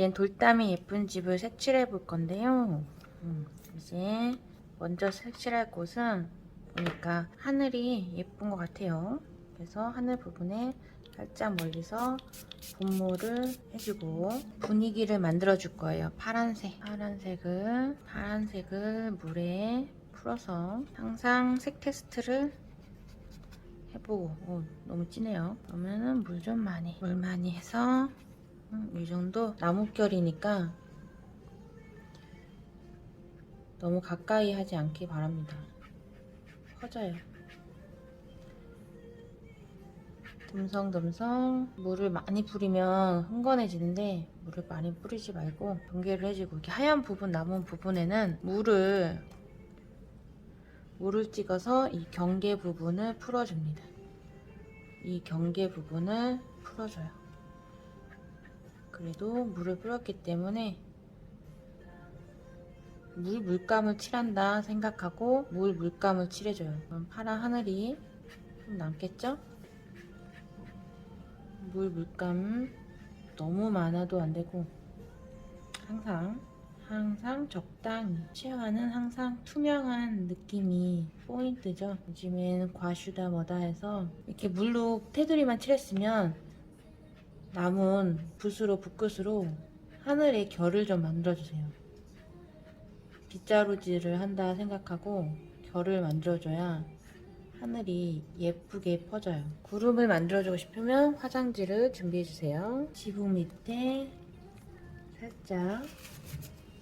이제 돌담이 예쁜 집을 색칠해 볼 건데요. 이제 먼저 색칠할 곳은 보니까 하늘이 예쁜 것 같아요. 그래서 하늘 부분에 살짝 멀리서 봄모를 해주고 분위기를 만들어 줄 거예요. 파란색을 물에 풀어서 항상 색 테스트를 해보고. 너무 진해요. 그러면은 물 많이 해서 이 정도. 나뭇결이니까 너무 가까이 하지 않기 바랍니다. 퍼져요. 듬성듬성 물을 많이 뿌리면 흥건해지는데 물을 많이 뿌리지 말고 경계를 해주고, 이렇게 하얀 부분 남은 부분에는 물을 찍어서 이 경계 부분을 풀어줍니다. 이 경계 부분을 풀어줘요. 그래도 물을 뿌렸기 때문에 물감을 칠한다 생각하고 물감을 칠해줘요. 그럼 파란 하늘이 좀 남겠죠? 물감 너무 많아도 안되고 항상 적당히. 치아는 항상 투명한 느낌이 포인트죠. 요즘엔 과슈다 뭐다 해서 이렇게 물로 테두리만 칠했으면 남은 붓끝으로 하늘의 결을 좀 만들어주세요. 빗자루질을 한다 생각하고 결을 만들어줘야 하늘이 예쁘게 퍼져요. 구름을 만들어주고 싶으면 화장지를 준비해주세요. 지붕 밑에 살짝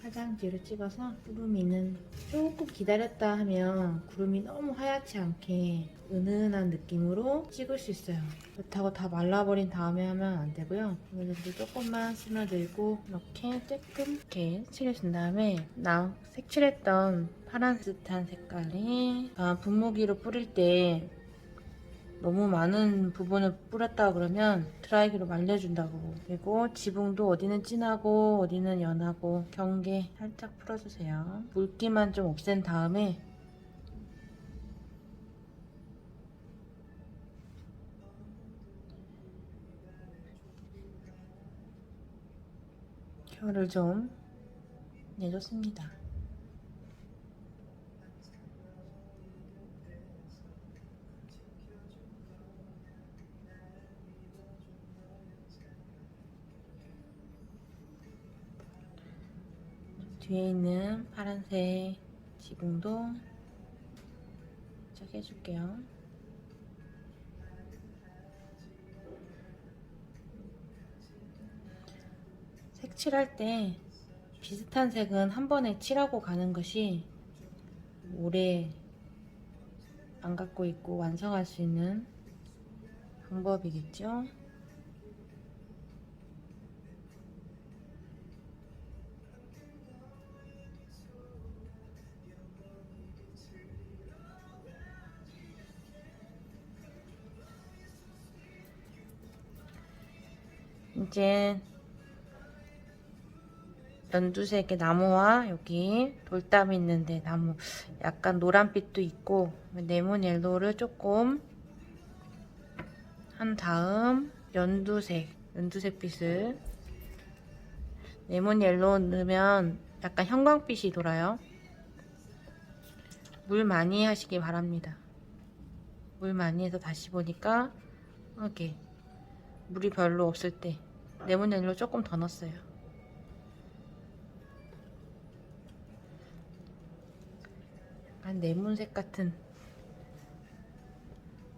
화장지를 찍어서 구름이는 조금 기다렸다 하면 구름이 너무 하얗지 않게 은은한 느낌으로 찍을 수 있어요. 그렇다고 다 말라버린 다음에 하면 안 되고요. 물을 조금만 스며들고 이렇게 쬐끔게 칠해준 다음에 색칠했던 파란 듯한 색깔이 분무기로 뿌릴 때 너무 많은 부분을 뿌렸다 그러면 드라이기로 말려준다고. 그리고 지붕도 어디는 진하고 어디는 연하고 경계 살짝 풀어주세요. 물기만 좀 없앤 다음에 결을 좀 내줬습니다. 뒤에 있는 파란색 지붕도 살짝 해줄게요. 색칠할 때 비슷한 색은 한 번에 칠하고 가는 것이 오래 안 갖고 있고 완성할 수 있는 방법이겠죠. 이제 연두색의 나무와 여기 돌담이 있는데 나무 약간 노란빛도 있고 레몬 옐로우를 조금 한 다음 연두색 빛을, 레몬 옐로우 넣으면 약간 형광빛이 돌아요. 물 많이 하시기 바랍니다. 물 많이 해서 다시 보니까 이렇게 물이 별로 없을 때 레몬 옐로우 조금 더 넣었어요. 약간 레몬색 같은.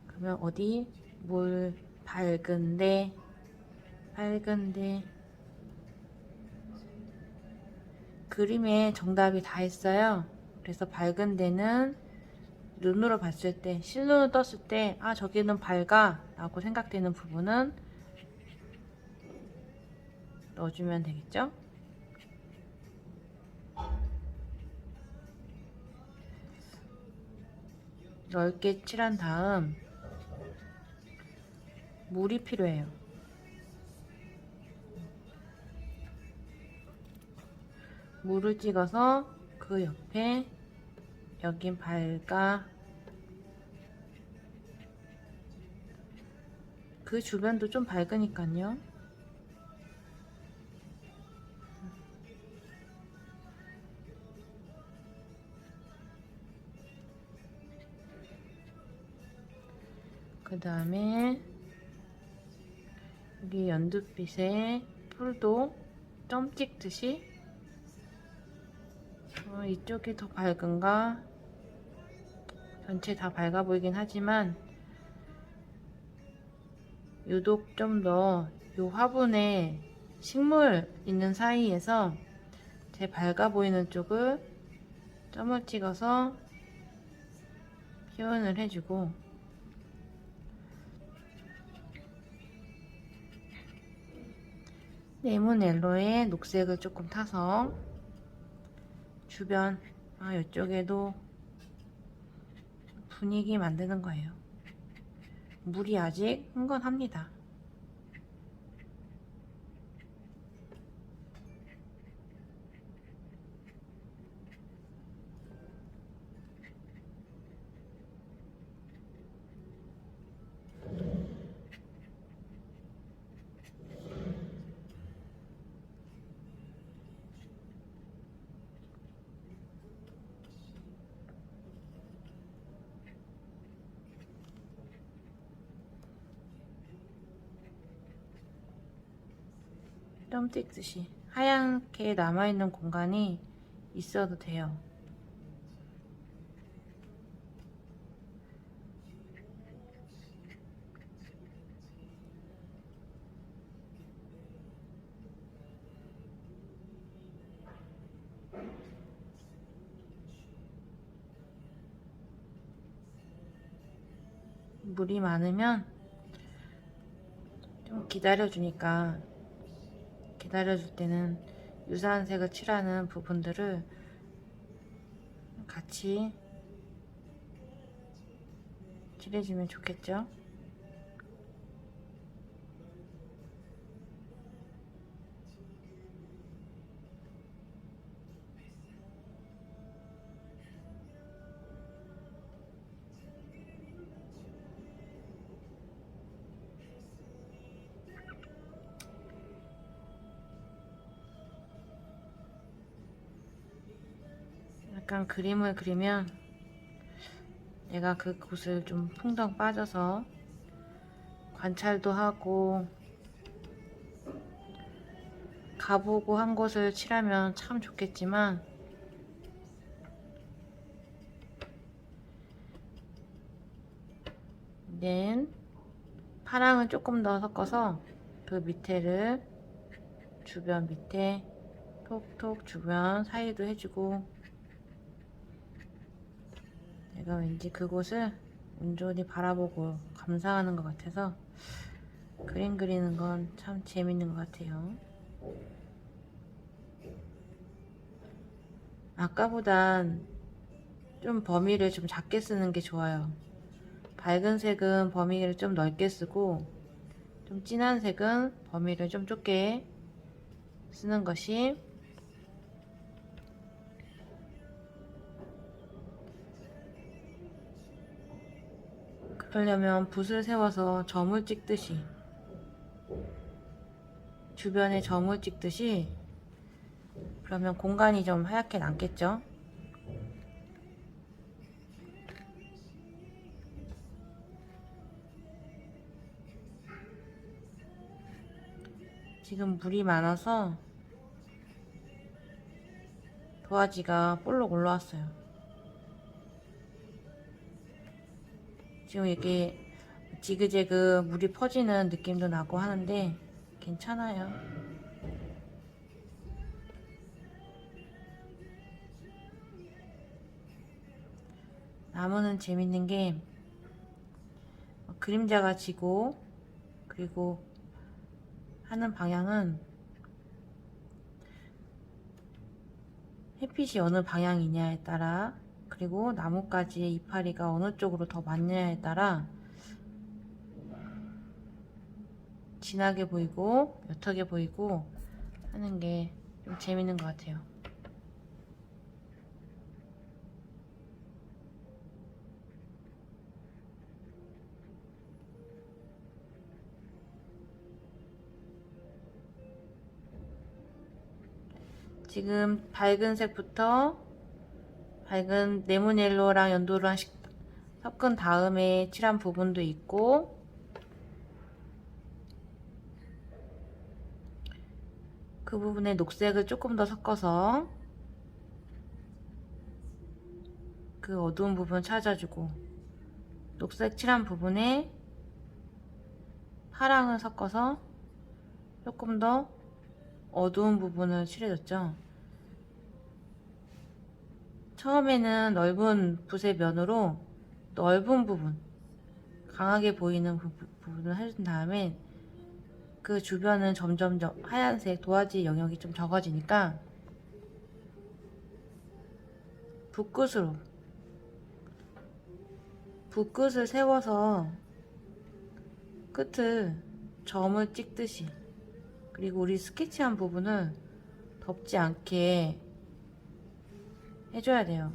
그러면 어디 물 밝은데 그림에 정답이 다 있어요. 그래서 밝은 데는 눈으로 봤을 때, 실눈을 떴을 때 저기는 밝아 라고 생각되는 부분은 넣어주면 되겠죠. 넓게 칠한 다음 물이 필요해요. 물을 찍어서 그 옆에 여긴 밝아, 그 주변도 좀 밝으니까요. 그 다음에 여기 연두빛에 풀도 점 찍듯이 이쪽이 더 밝은가? 전체 다 밝아 보이긴 하지만 유독 좀 더 요 화분에 식물 있는 사이에서 제 밝아 보이는 쪽을 점을 찍어서 표현을 해주고, 레몬 옐로에 녹색을 조금 타서 주변 이쪽에도 분위기 만드는 거예요. 물이 아직 흥건합니다. 점 찍듯이 하얗게 남아있는 공간이 있어도 돼요. 물이 많으면 좀 기다려주니까, 기다려줄 때는 유사한 색을 칠하는 부분들을 같이 칠해주면 좋겠죠? 약간 그림을 그리면 내가 그 곳을 좀 풍덩 빠져서 관찰도 하고 가보고 한 곳을 칠하면 참 좋겠지만, 파랑을 조금 더 섞어서 그 밑에를, 주변 밑에 톡톡 주변 사이도 해주고, 내가 왠지 그곳을 온전히 바라보고 감상하는 것 같아서 그림 그리는 건 참 재밌는 것 같아요. 아까보단 좀 범위를 좀 작게 쓰는 게 좋아요. 밝은 색은 범위를 좀 넓게 쓰고, 좀 진한 색은 범위를 좀 좁게 쓰는 것이, 그러려면 붓을 세워서 점을 찍듯이, 주변에 점을 찍듯이, 그러면 공간이 좀 하얗게 남겠죠? 지금 물이 많아서 도화지가 볼록 올라왔어요. 지금 이게 지그재그 물이 퍼지는 느낌도 나고 하는데 괜찮아요. 나무는 재밌는 게 그림자가 지고, 그리고 하는 방향은 햇빛이 어느 방향이냐에 따라, 그리고 나뭇가지의 이파리가 어느 쪽으로 더 맞냐에 따라 진하게 보이고 옅게 보이고 하는 게 좀 재밌는 것 같아요. 지금 밝은 색부터, 밝은 레몬 옐로랑 연두랑 섞은 다음에 칠한 부분도 있고, 그 부분에 녹색을 조금 더 섞어서 그 어두운 부분 찾아주고, 녹색 칠한 부분에 파랑을 섞어서 조금 더 어두운 부분을 칠해줬죠. 처음에는 넓은 붓의 면으로 넓은 부분, 강하게 보이는 부분을 해준 다음에 그 주변은 점점 하얀색 도화지 영역이 좀 적어지니까 붓끝으로 붓끝을 세워서 끝을 점을 찍듯이, 그리고 우리 스케치한 부분을 덮지 않게 해줘야 돼요.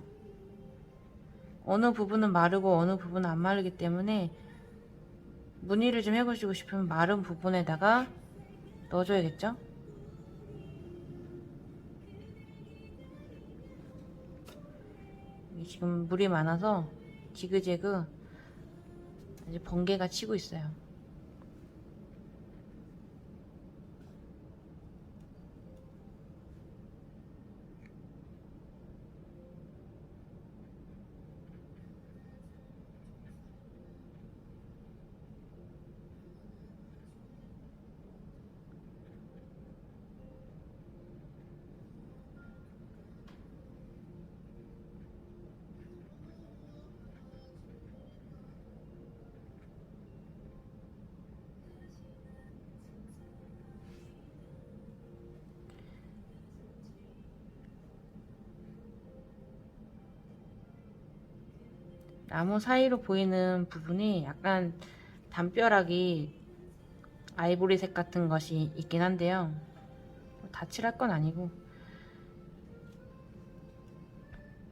어느 부분은 마르고 어느 부분은 안 마르기 때문에 무늬를 좀 해보시고 싶으면 마른 부분에다가 넣어줘야겠죠? 지금 물이 많아서 지그재그 이제 번개가 치고 있어요. 나무 사이로 보이는 부분이 약간 담벼락이 아이보리색 같은 것이 있긴 한데요, 다 칠할 건 아니고.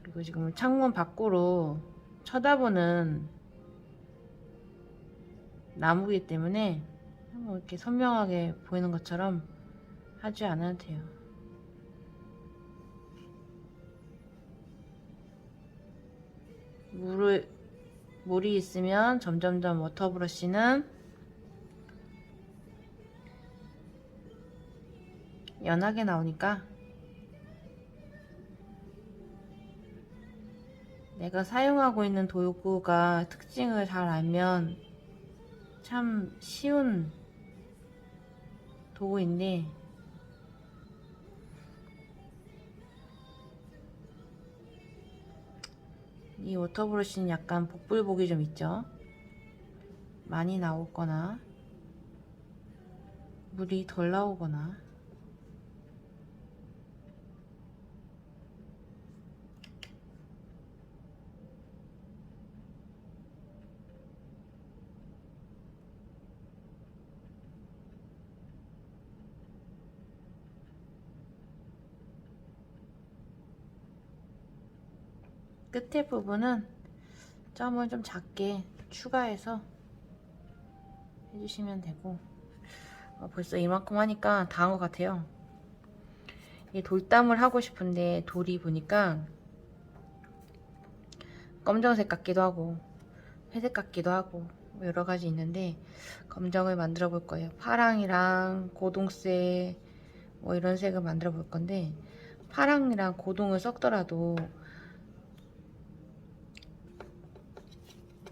그리고 지금 창문 밖으로 쳐다보는 나무이기 때문에 뭐 이렇게 선명하게 보이는 것처럼 하지 않아도 돼요. 물이 있으면 점점점 워터브러쉬는 연하게 나오니까 내가 사용하고 있는 도구가 특징을 잘 알면 참 쉬운 도구인데, 이 워터브러쉬는 약간 복불복이 좀 있죠. 많이 나오거나 물이 덜 나오거나. 끝에 부분은 점을 좀 작게 추가해서 해주시면 되고, 벌써 이만큼 하니까 다 한 것 같아요. 이 돌담을 하고 싶은데 돌이 보니까 검정색 같기도 하고 회색 같기도 하고 뭐 여러 가지 있는데, 검정을 만들어 볼 거예요. 파랑이랑 고동색 뭐 이런 색을 만들어 볼 건데, 파랑이랑 고동을 섞더라도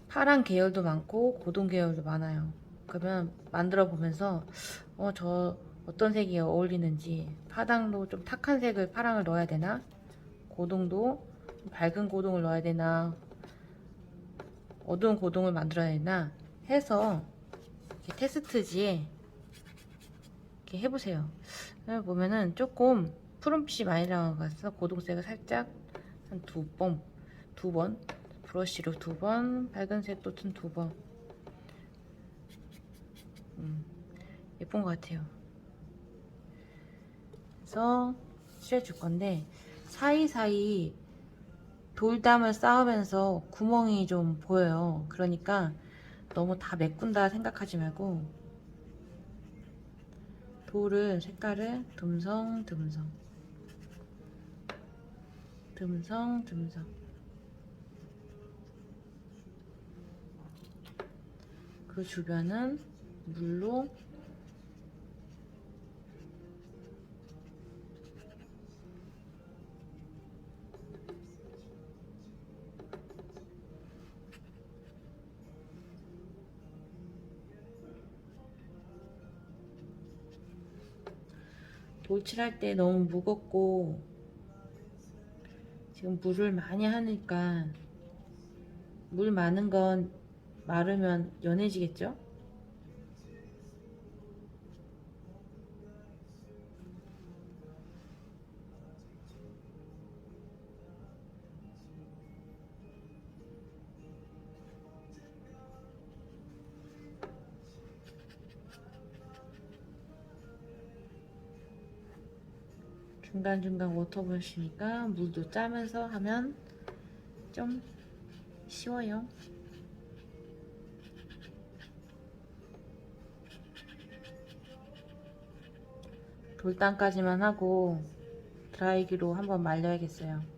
파랑 계열도 많고 고동 계열도 많아요. 그러면 만들어 보면서 저 어떤 색이 어울리는지, 파랑도 좀 탁한 색을 파랑을 넣어야 되나, 고동도 밝은 고동을 넣어야 되나, 어두운 고동을 만들어야 되나 해서 이렇게 테스트지에 이렇게 해보세요. 보면은 조금 푸른빛이 많이 나와서 고동색을 살짝 한 두 번 브러쉬로 2번, 밝은 색도 튼 2번. 예쁜 것 같아요. 그래서 칠해줄 건데, 사이사이 돌담을 쌓으면서 구멍이 좀 보여요. 그러니까 너무 다 메꾼다 생각하지 말고 돌을 색깔을 듬성듬성 듬성듬성 그 주변은 물로 돌칠할 때 너무 무겁고 지금 물을 많이 하니까 물 많은 건 마르면 연해지겠죠? 중간중간 워터브러시니까 물도 짜면서 하면 좀 쉬워요. 돌담까지만 하고 드라이기로 한번 말려야겠어요.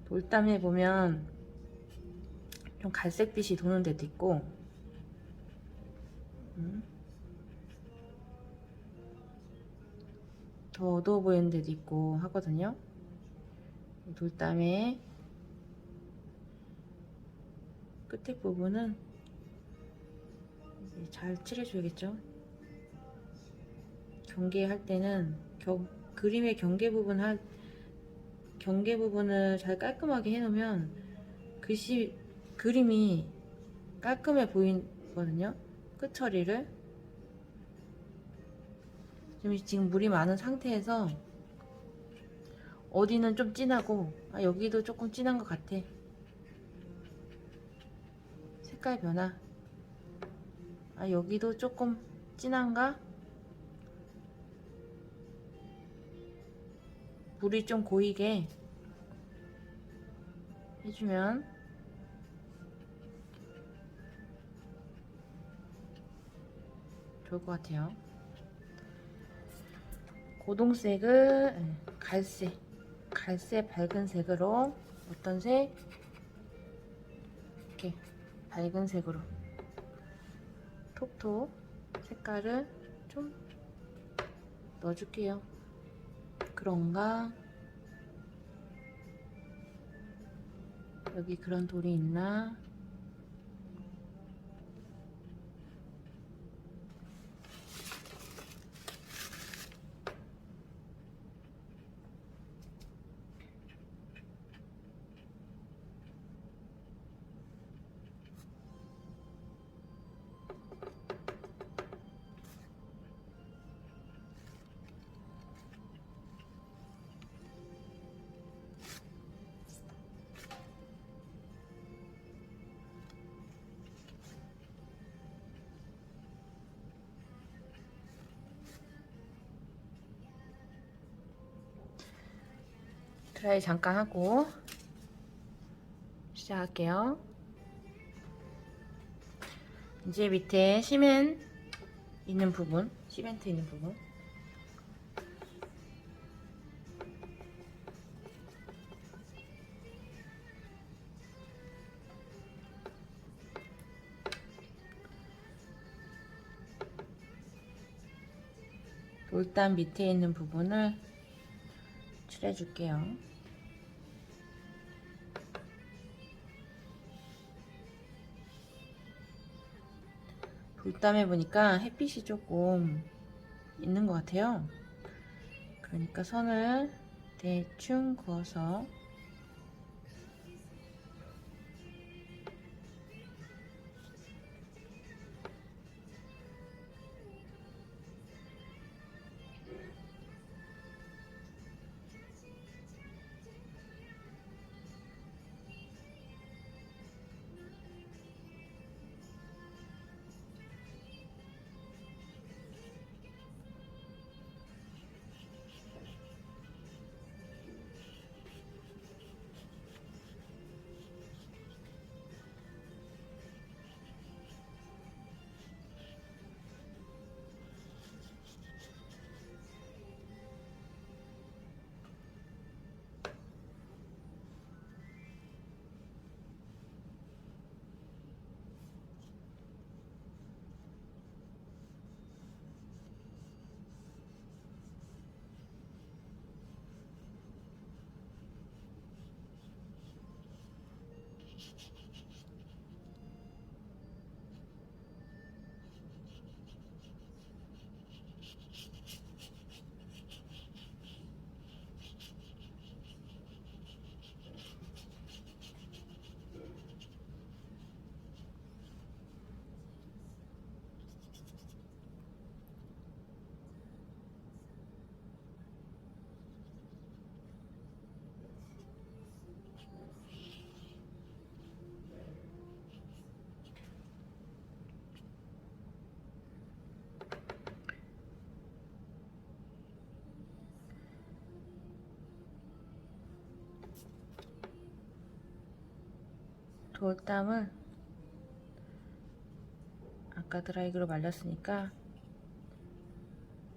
돌담에 보면 좀 갈색빛이 도는 데도 있고 더 어두워 보이는 데도 있고 하거든요. 돌담의 끝에 부분은 잘 칠해줘야겠죠. 경계할 때는 그림의 경계 부분을 잘 깔끔하게 해놓으면 그림이 깔끔해 보이거든요. 끝 처리를 지금 물이 많은 상태에서 어디는 좀 진하고 여기도 조금 진한 것 같아. 색깔 변화. 여기도 조금 진한가? 물이 좀 고이게 해주면 좋을 것 같아요. 고동색을 갈색 밝은 색으로 어떤 색? 이렇게 밝은 색으로 톡톡 색깔을 좀 넣어줄게요. 그런가? 여기 그런 돌이 있나? 드라이 잠깐 하고 시작할게요. 이제 밑에 시멘트 있는 부분 돌담 밑에 있는 부분을 칠해줄게요. 돌담에 보니까 햇빛이 조금 있는 것 같아요. 그러니까 선을 대충 그어서 돌담을 아까 드라이기로 말렸으니까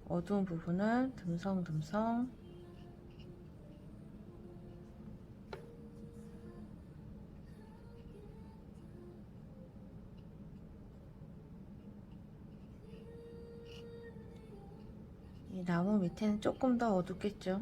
어두운 부분을 듬성듬성 이 나무 밑에는 조금 더 어둡겠죠.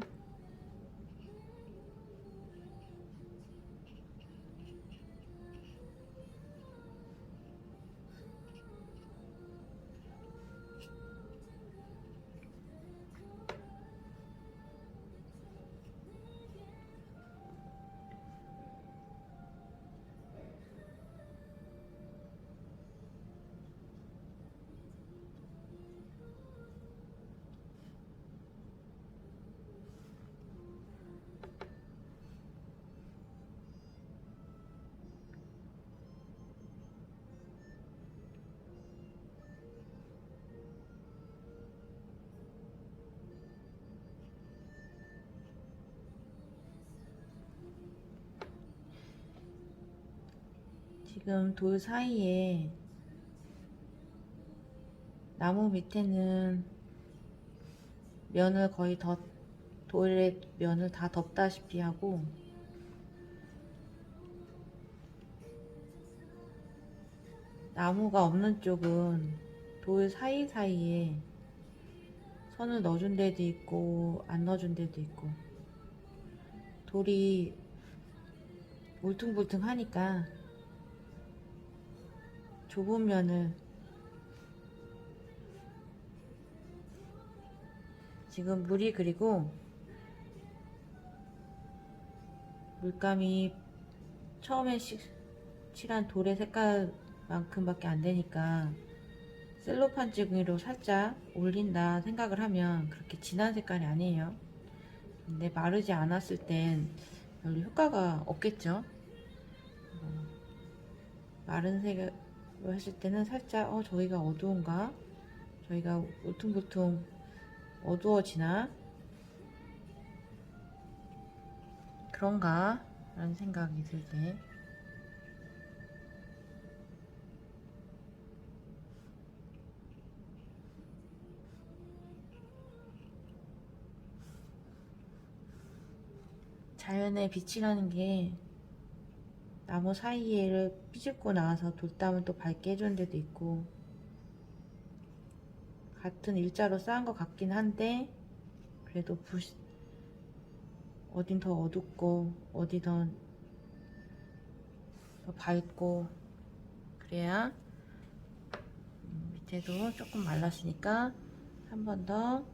지금 돌 사이에 나무 밑에는 면을 거의 돌의 면을 다 덮다시피 하고 나무가 없는 쪽은 돌 사이사이에 선을 넣어준 데도 있고 안 넣어준 데도 있고 돌이 울퉁불퉁 하니까 좁은 면을 지금 물이 그리고 물감이 처음에 칠한 돌의 색깔만큼밖에 안 되니까 셀로판 찌개로 살짝 올린다 생각을 하면 그렇게 진한 색깔이 아니에요. 근데 마르지 않았을 땐 별로 효과가 없겠죠. 마른 색으로 했을 때는 살짝 저기가 어두운가? 저희가 울퉁불퉁 어두워지나? 그런가? 라는 생각이 들 때 자연의 빛이라는 게 나무 사이에를 삐집고 나와서 돌담을 또 밝게 해주는 데도 있고 같은 일자로 쌓은 것 같긴 한데 그래도 어딘 더 어둡고 어디든 더 밝고 그래야 밑에도 조금 말랐으니까 한 번 더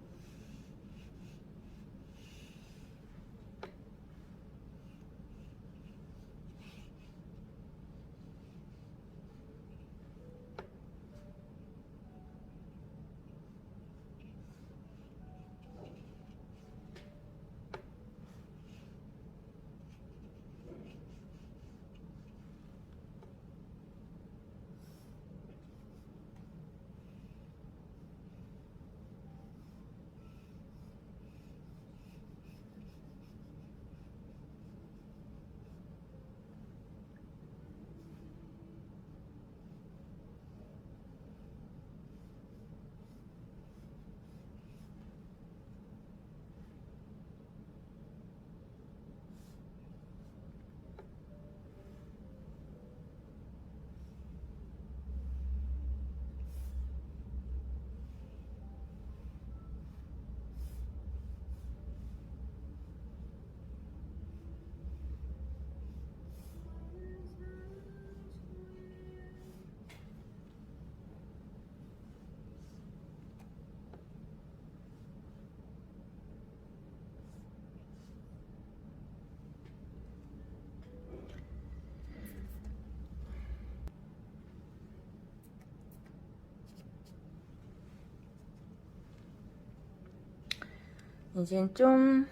이젠 좀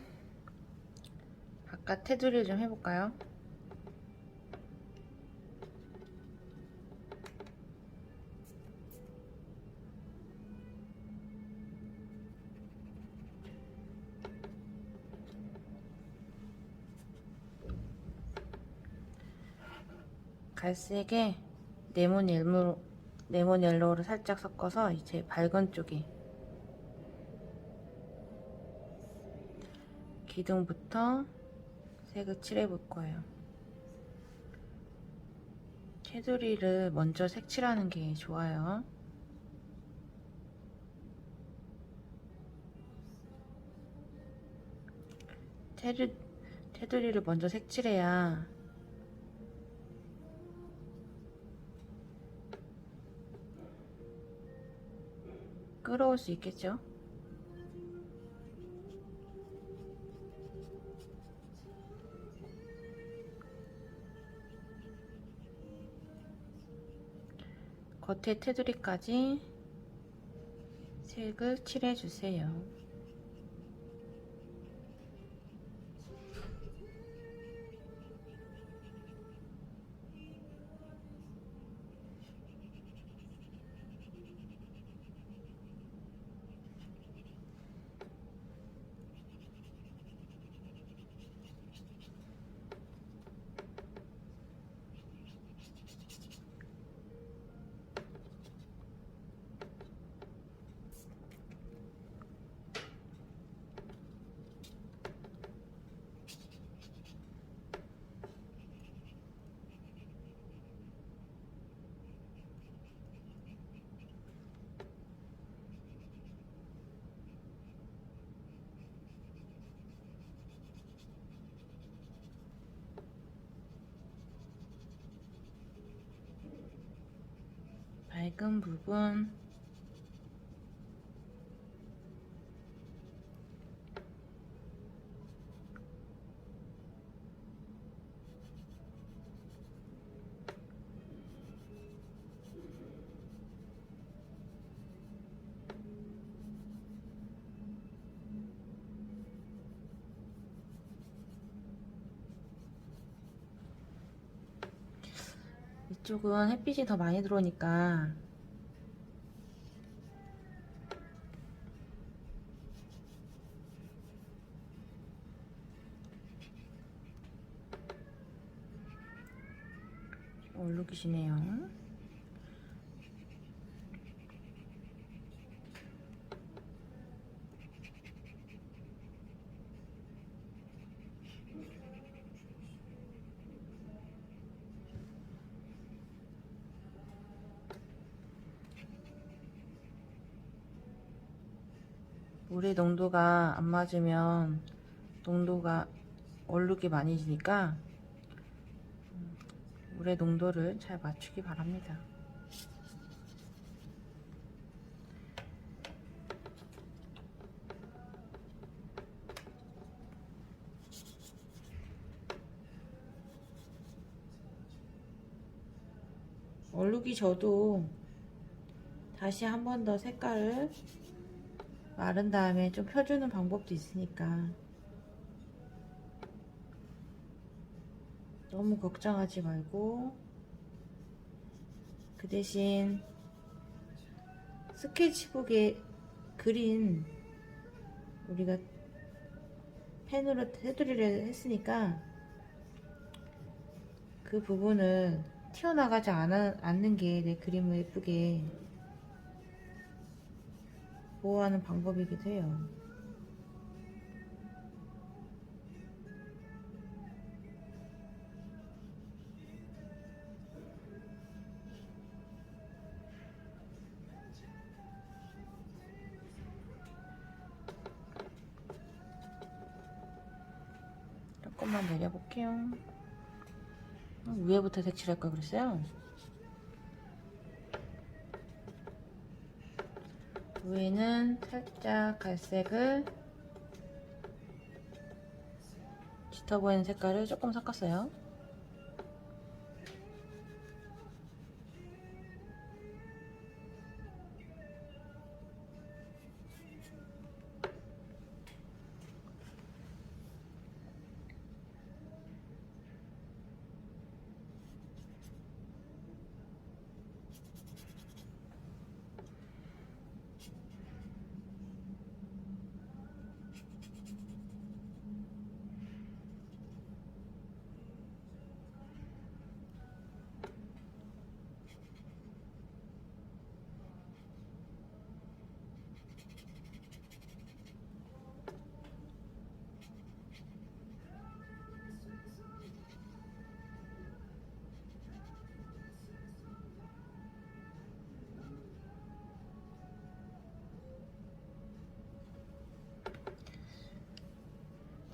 바깥 테두리를 좀 해볼까요? 갈색에 레몬 옐로우를 살짝 섞어서 이제 밝은 쪽에 기둥부터 색을 칠해 볼 거예요. 테두리를 먼저 색칠하는 게 좋아요. 테두리를 먼저 색칠해야 끌어올 수 있겠죠? 겉에 테두리까지 색을 칠해주세요. 밝은 부분 이쪽은 햇빛이 더 많이 들어오니까 얼룩이시네요. 물의 농도가 안 맞으면 얼룩이 많이 지니까 물의 농도를 잘 맞추기 바랍니다. 얼룩이 져도 다시 한 번 더 색깔을 마른 다음에 좀 펴주는 방법도 있으니까 너무 걱정하지 말고 그 대신 스케치북에 그린 우리가 펜으로 테두리를 했으니까 그 부분을 튀어나가지 않는 게 내 그림을 예쁘게 보호하는 방법이기도 해요. 조금만 내려볼게요. 위에부터 색칠할 걸 그랬어요. 위에는 살짝 갈색을 짙어 보이는 색깔을 조금 섞었어요.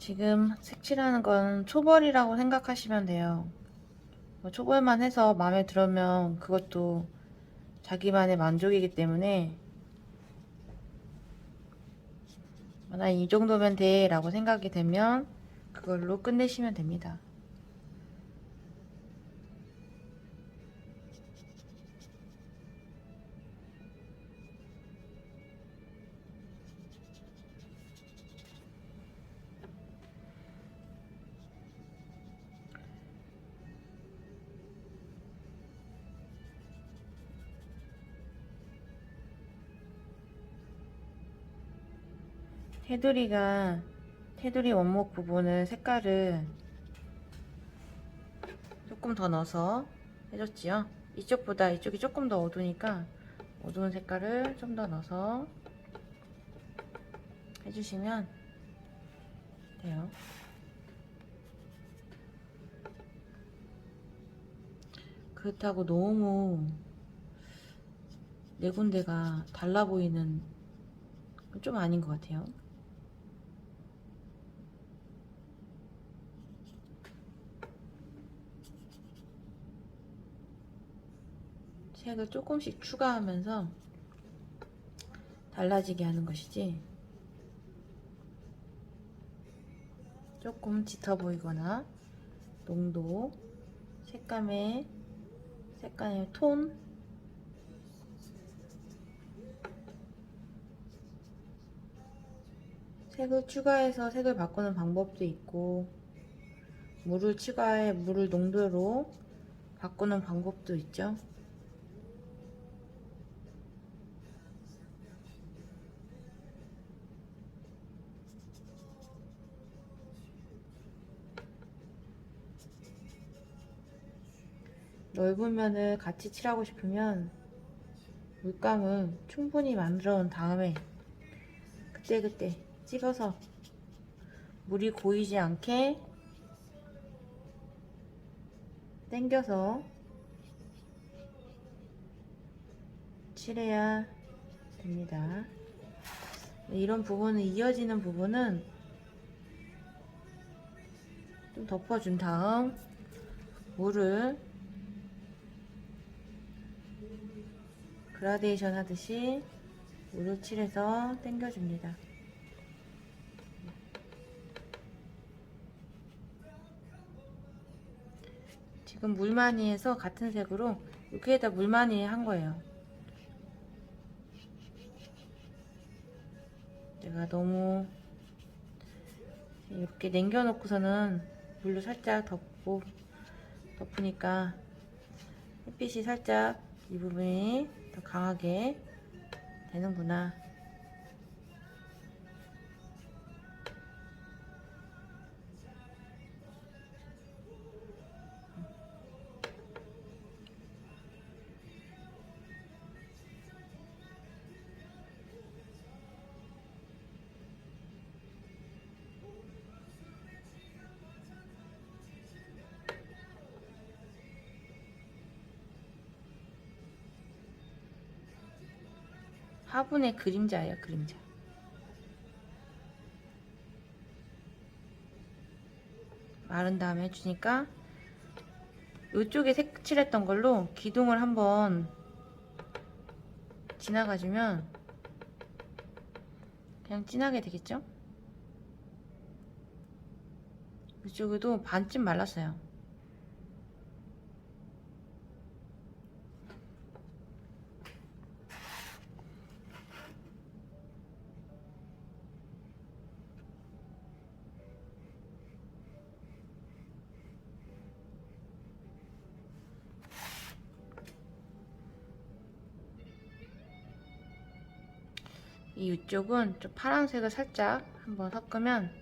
지금 색칠하는 건 초벌이라고 생각하시면 돼요. 뭐 초벌만 해서 마음에 들으면 그것도 자기만의 만족이기 때문에 난 이 정도면 돼 라고 생각이 되면 그걸로 끝내시면 됩니다. 테두리 원목 부분은 색깔을 조금 더 넣어서 해줬지요. 이쪽보다 이쪽이 조금 더 어두우니까 어두운 색깔을 좀 더 넣어서 해주시면 돼요. 그렇다고 너무 네 군데가 달라 보이는 건 좀 아닌 것 같아요. 색을 조금씩 추가하면서 달라지게 하는 것이지, 조금 짙어 보이거나 농도, 색감의 톤, 색을 추가해서 색을 바꾸는 방법도 있고, 물을 추가해 물을 농도로 바꾸는 방법도 있죠. 넓은 면을 같이 칠하고 싶으면 물감을 충분히 만들어 놓은 다음에 그때그때 찍어서 물이 고이지 않게 당겨서 칠해야 됩니다. 이런 부분은, 이어지는 부분은 좀 덮어준 다음 물을 그라데이션 하듯이 물을 칠해서 당겨줍니다. 지금 물만이에서 같은 색으로 여기에다 물만이 한 거예요. 내가 너무 이렇게 남겨놓고서는 물로 살짝 덮으니까 햇빛이 살짝 이 부분이 더 강하게 되는구나. 화분의 그림자예요, 그림자. 마른 다음에 해주니까 이쪽에 색칠했던 걸로 기둥을 한번 지나가주면 그냥 진하게 되겠죠? 이쪽에도 반쯤 말랐어요. 이쪽은 좀 파란색을 살짝 한번 섞으면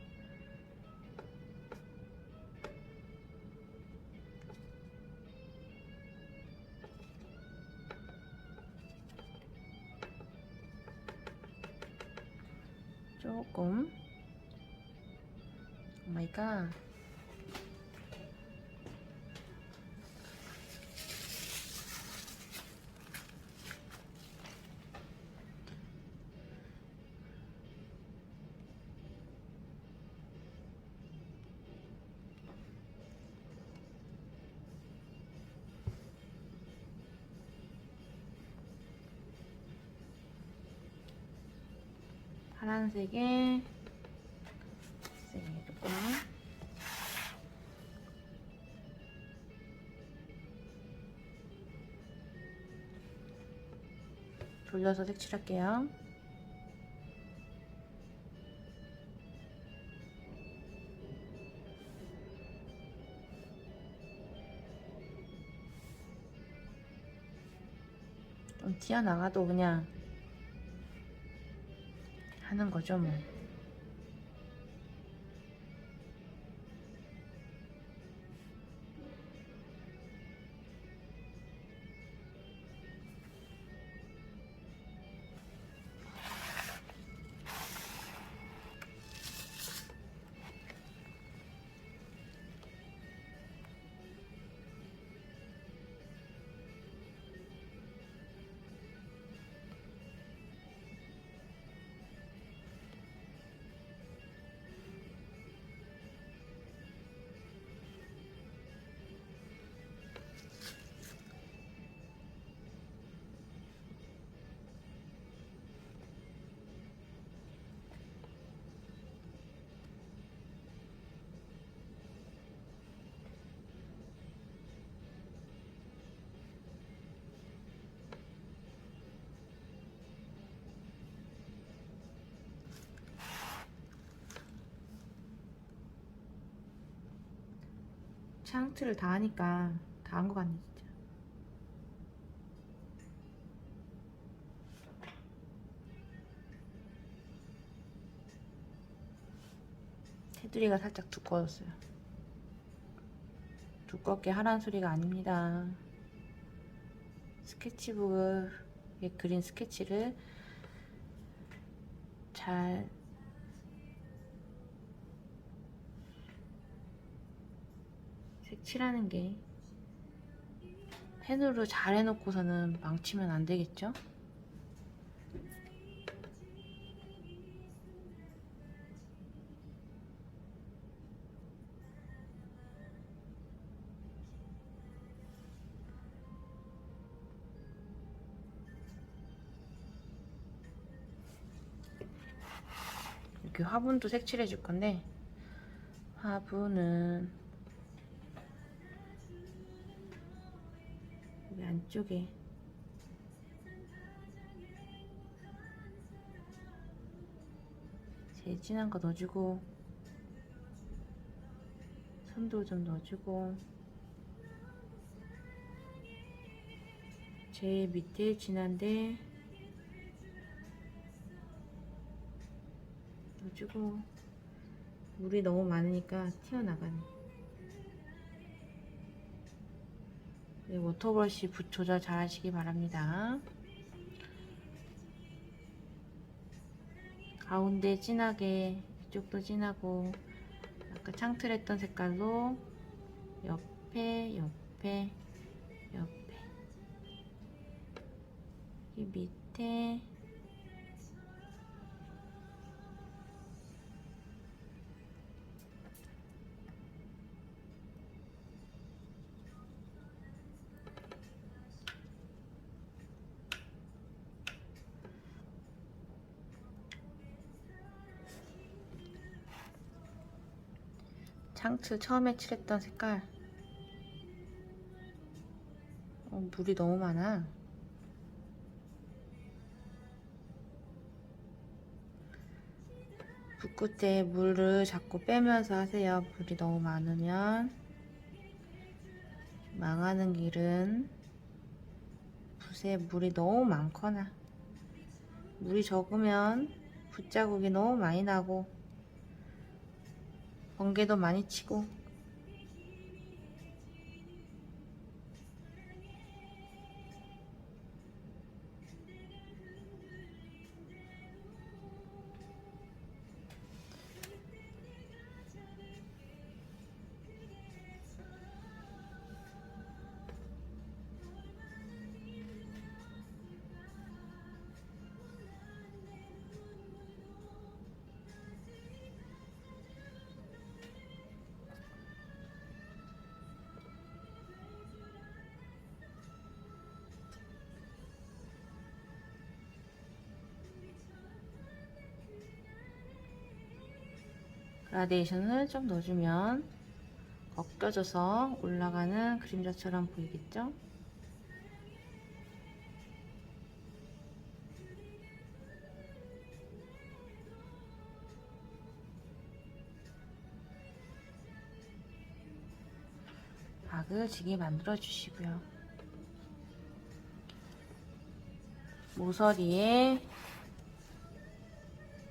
조금, 오 마이 갓. 파란색에 조금 돌려서 색칠할게요. 좀 튀어나가도 그냥 하는 거죠 뭐. 창틀을 다 하니까 다 한 것 같네 진짜. 테두리가 살짝 두꺼워졌어요. 두껍게 하라는 소리가 아닙니다. 스케치북에 그린 스케치를 잘 색칠하는 게 펜으로 잘 해놓고서는 망치면 안 되겠죠? 이렇게 화분도 색칠해 줄 건데, 화분은 여기 안쪽에 제일 진한 거 넣어주고, 선도 좀 넣어주고, 제일 밑에 진한데 넣어주고, 물이 너무 많으니까 튀어나가네. 네, 워터브러쉬 붓 조절 잘 하시기 바랍니다. 가운데 진하게, 이쪽도 진하고, 아까 창틀했던 색깔로 옆에 옆에 옆에, 이 밑에 창틀 처음에 칠했던 색깔. 물이 너무 많아. 붓끝에 물을 자꾸 빼면서 하세요. 물이 너무 많으면 망하는 길은 붓에 물이 너무 많거나, 물이 적으면 붓자국이 너무 많이 나고 번개도 많이 치고. 그라데이션을 좀 넣어주면 벗겨져서 올라가는 그림자처럼 보이겠죠? 바그지게 만들어 주시고요. 모서리에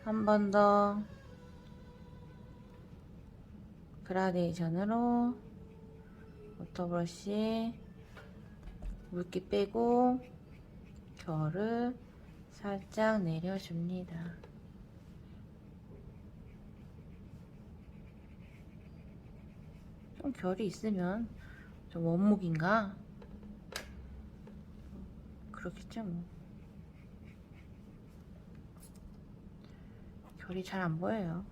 한 번 더 그라데이션으로 워터브러쉬에 물기 빼고 결을 살짝 내려줍니다. 좀 결이 있으면 좀 원목인가? 그렇겠죠 뭐. 결이 잘 안 보여요.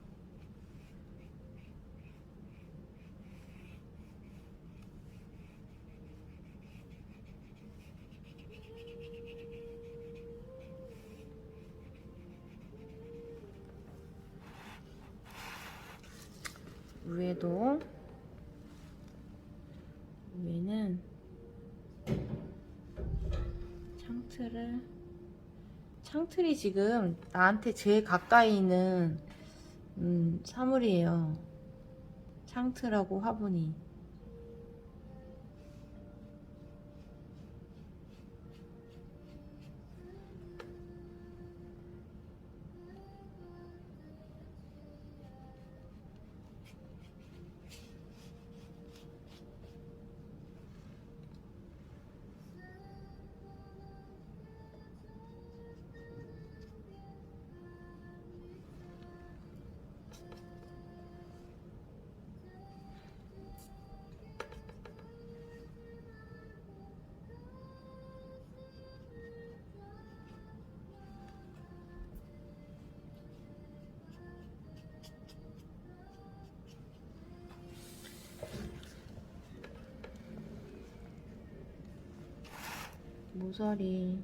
위에는 창틀이 지금 나한테 제일 가까이 있는 사물이에요. 창틀하고 화분이. 모서리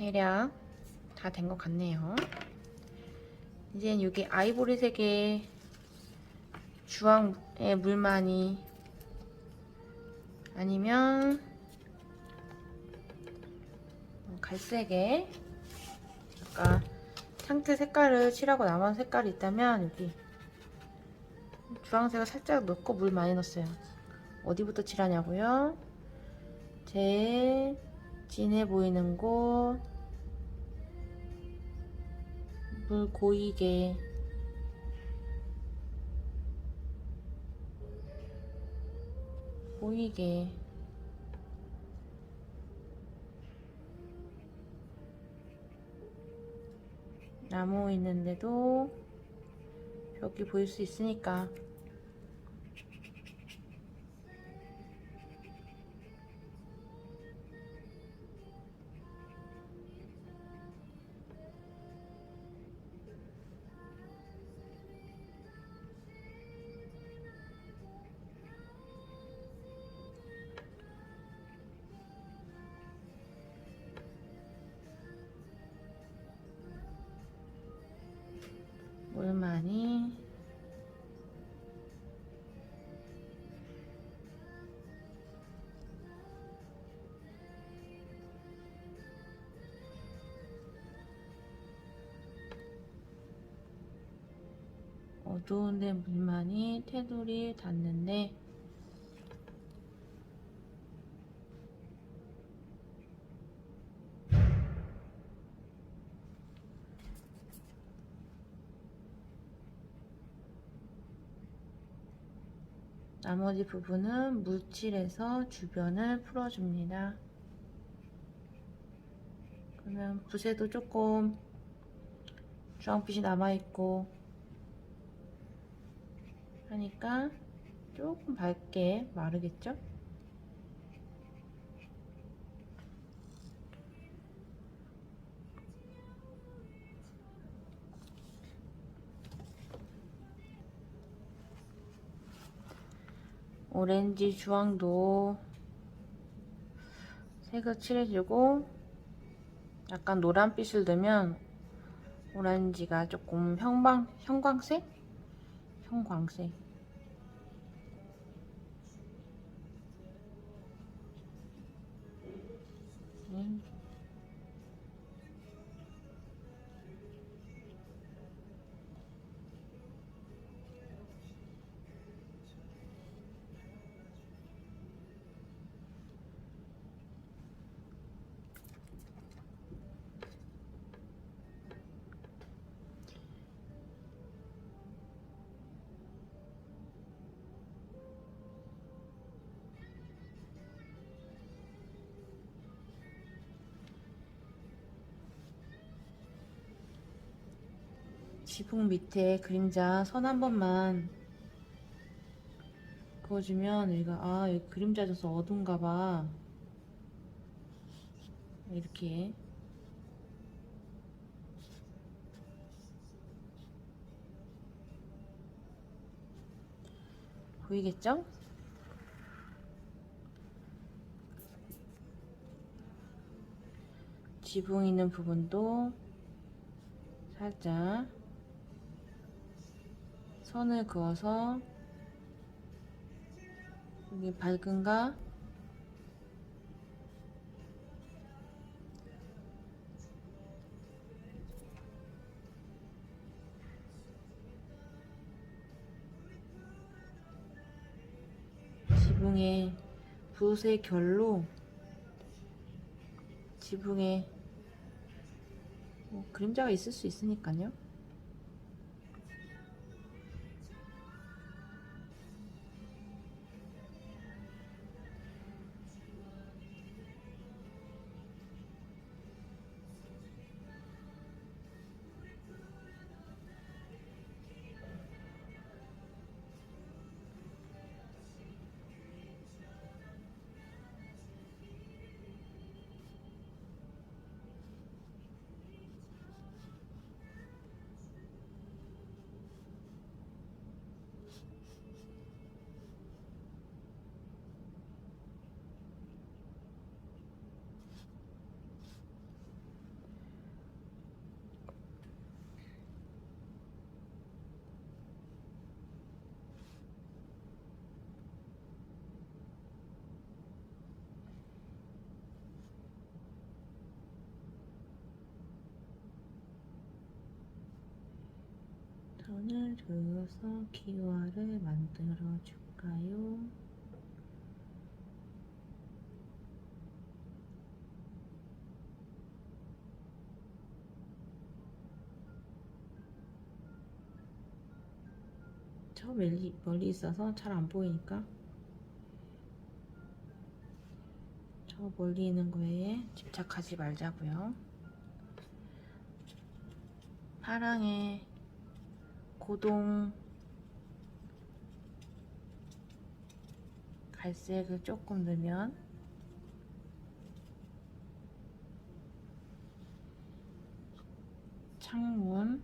대략 다 된 것 같네요. 이제 여기 아이보리색의 주황의 물만이 아니면 갈색에 아까 창틀 색깔을 칠하고 남은 색깔이 있다면 여기 주황색을 살짝 넣고 물 많이 넣었어요. 어디부터 칠하냐고요? 제일 진해 보이는 곳 물 고이게 나무 있는데도 벽이 보일 수 있으니까 물 많이 어두운데 물만이 테두리 닿는데 나머지 부분은 물칠해서 주변을 풀어줍니다. 그러면 붓에도 조금 주황빛이 남아있고 하니까 조금 밝게 마르겠죠? 오렌지 주황도 색을 칠해주고 약간 노란빛을 넣으면 오렌지가 조금 형광색? 형광색. 지붕 밑에 그림자 선 한 번만 그어주면 여기가 여기 그림자 져서 어두운가 봐. 이렇게 보이겠죠? 지붕 있는 부분도 살짝 선을 그어서 여기 밝은가 지붕에 붓의 결로 지붕에 그림자가 있을 수 있으니까요. 선을 그어서 기와를 만들어 줄까요? 저 멀리 있어서 잘 안 보이니까 저 멀리 있는 거에 집착하지 말자고요. 파랑에 고동 갈색을 조금 넣으면 창문을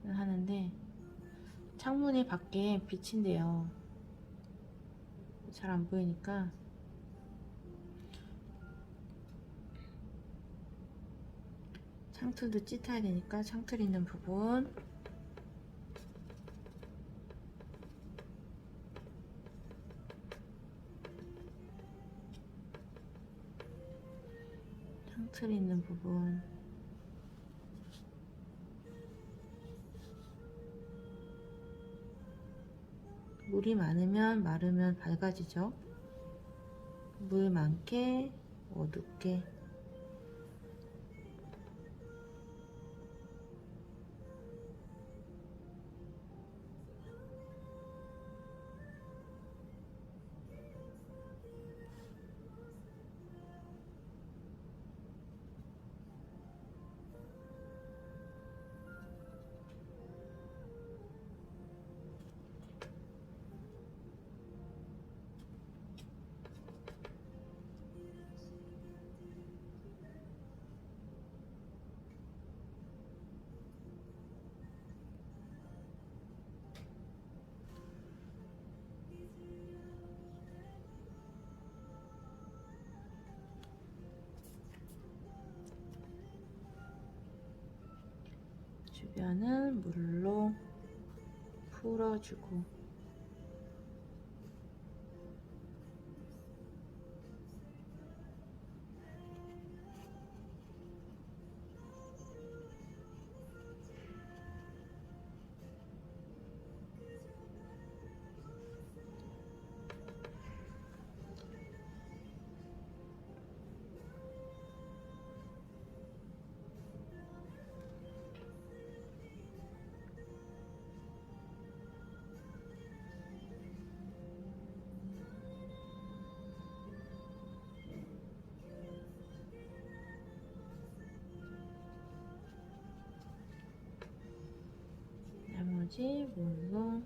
하는데 창문이 밖에 비친대요. 잘 안 보이니까 창틀도 찢어야 되니까 창틀 있는 부분 창틀 있는 부분 물이 많으면 마르면 밝아지죠. 물 많게 어둡게 주변은 물로 풀어주고 나머지 물로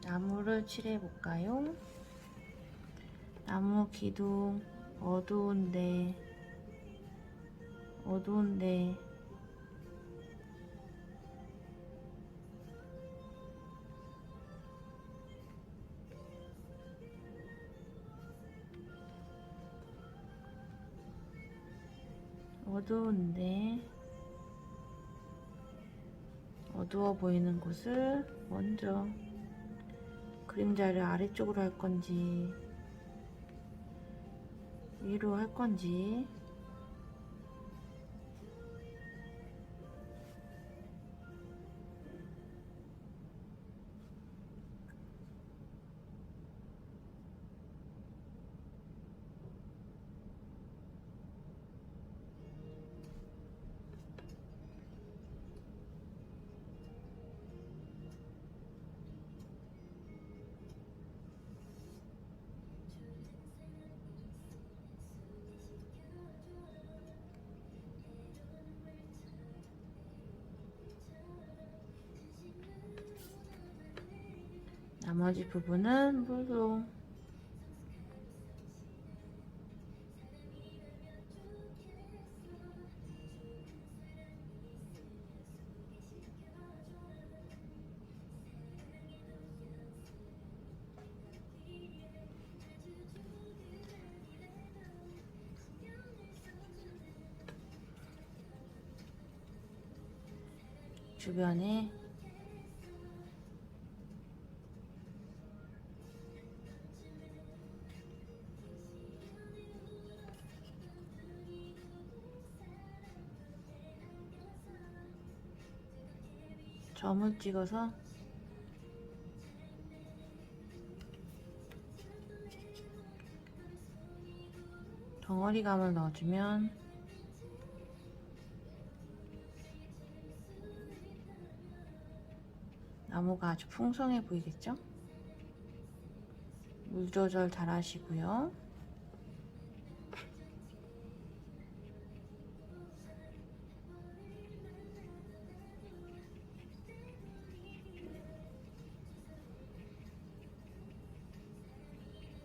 나무를 칠해 볼까요? 나무 기둥 어두운데 어두워 보이는 곳을 먼저 그림자를 아래쪽으로 할 건지 위로 할 건지 나머지 부분은 물로 주변에 점을 찍어서 덩어리감을 넣어주면 나무가 아주 풍성해 보이겠죠? 물 조절 잘 하시고요.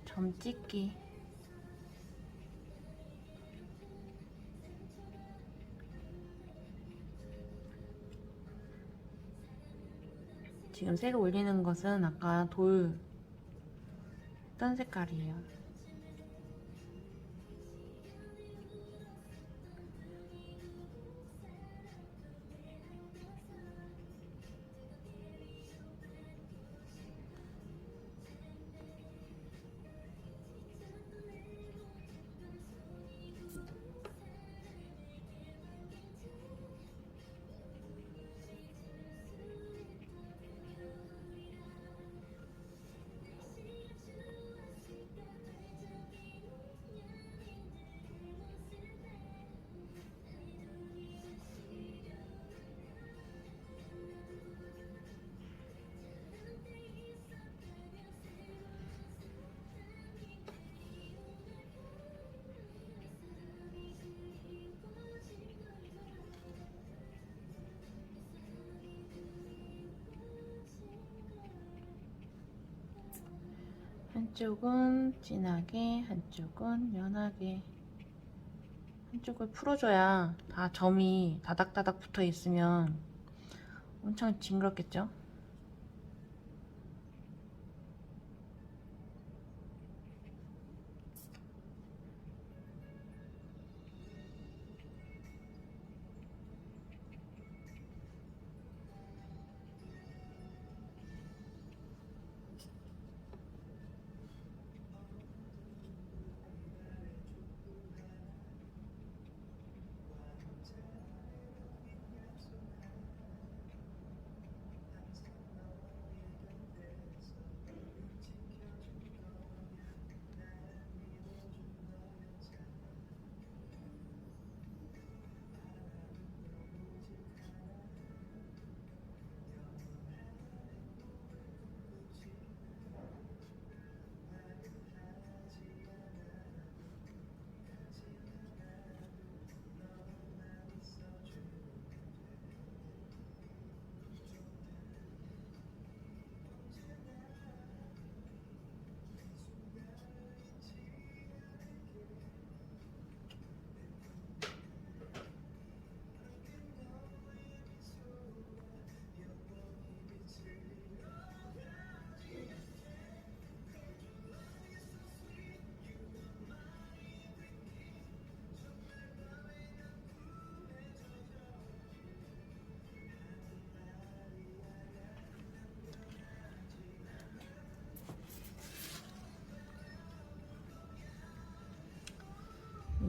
점 찍기 지금 색을 올리는 것은 아까 돌 어떤 색깔이에요? 한쪽은 진하게, 한쪽은 연하게 한쪽을 풀어줘야 다 점이 다닥다닥 붙어 있으면 엄청 징그럽겠죠?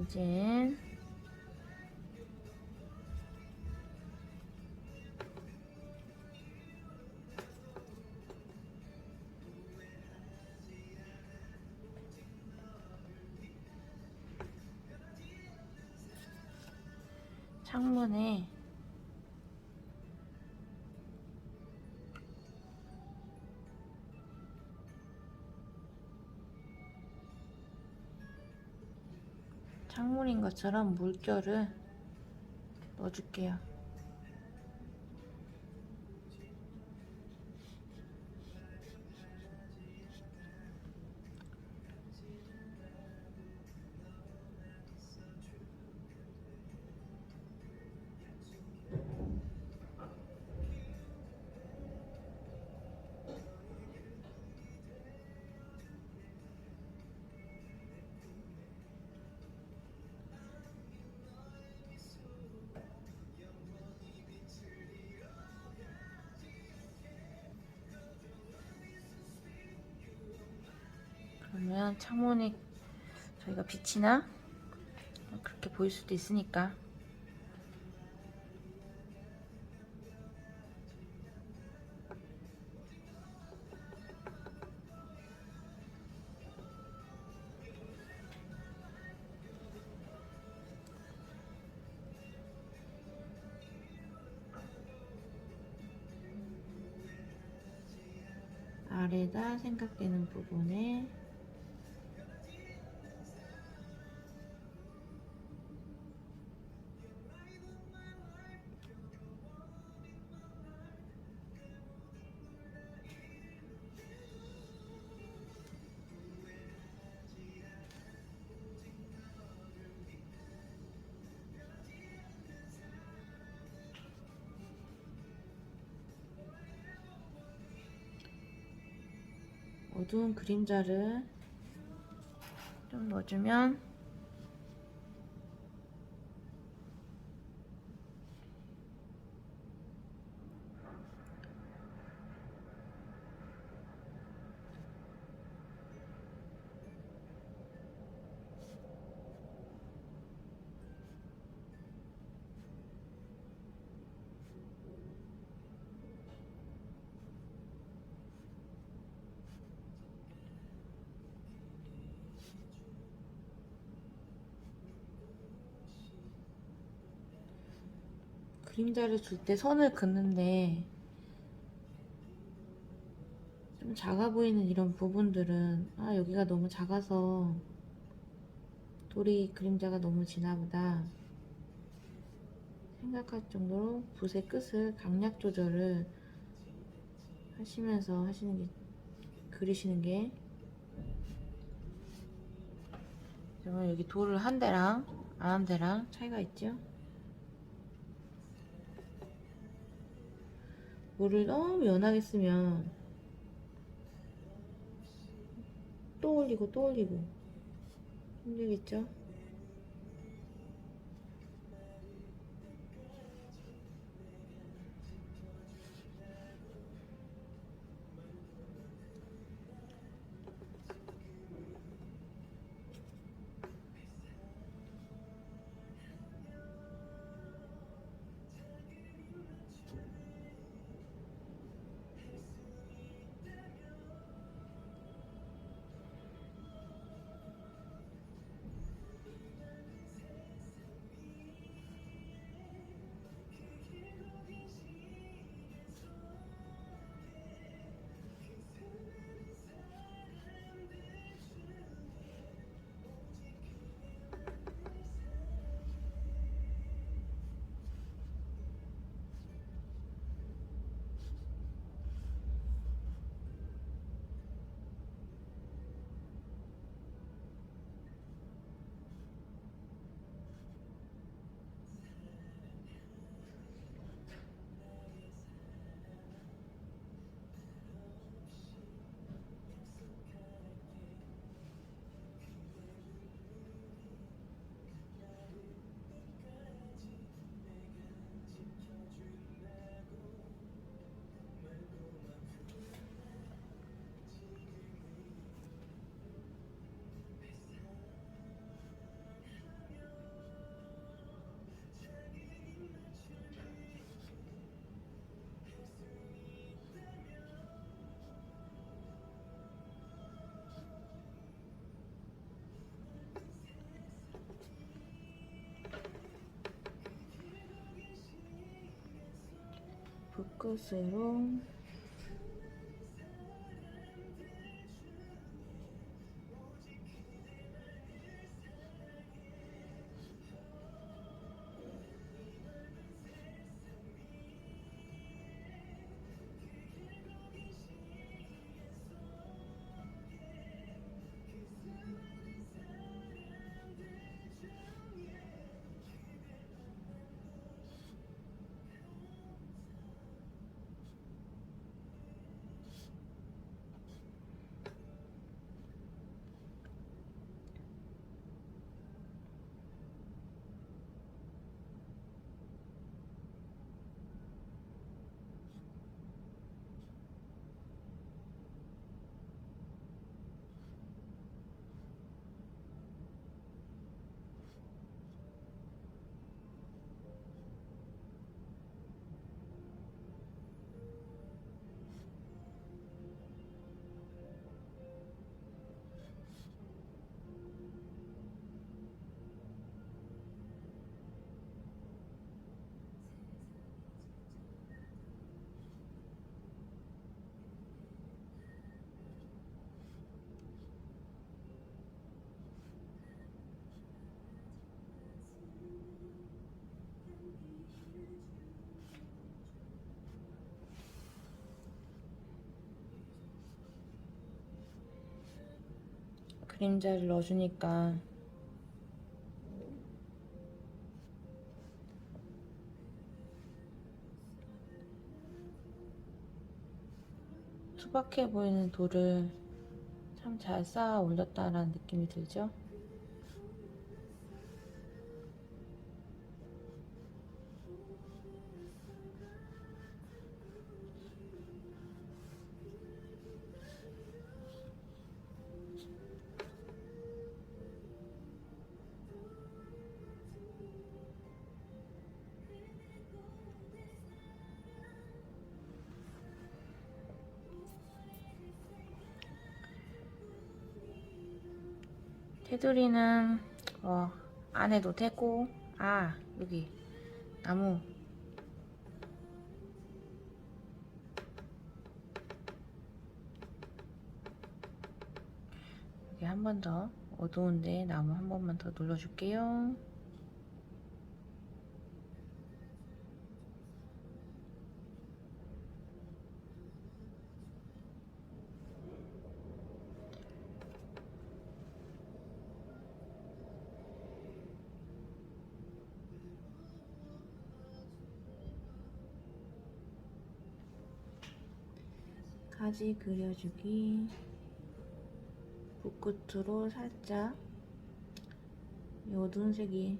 이제 창문에 창문인 것처럼 물결을 넣어줄게요. 그러면 창문에 저희가 빛이나 그렇게 보일 수도 있으니까 아래다 생각되는 부분에 어두운 그림자를 좀 넣어주면 그림자를 줄 때 선을 긋는데 좀 작아 보이는 이런 부분들은 여기가 너무 작아서 돌이 그림자가 너무 지나보다 생각할 정도로 붓의 끝을 강약 조절을 하시면서 그리시는 게, 그러면 여기 돌을 한 대랑 안 한 데랑 차이가 있죠? 물을 너무 연하게 쓰면 또 올리고 또 올리고 힘들겠죠? 붓끝으로 그림자를 넣어주니까 투박해 보이는 돌을 참 잘 쌓아 올렸다라는 느낌이 들죠? 테두리는 안 해도 되고, 여기 나무 여기 한 번 더 어두운데 나무 한 번만 더 눌러줄게요. 가지 그려주기. 붓끝으로 살짝 이 어두운 색이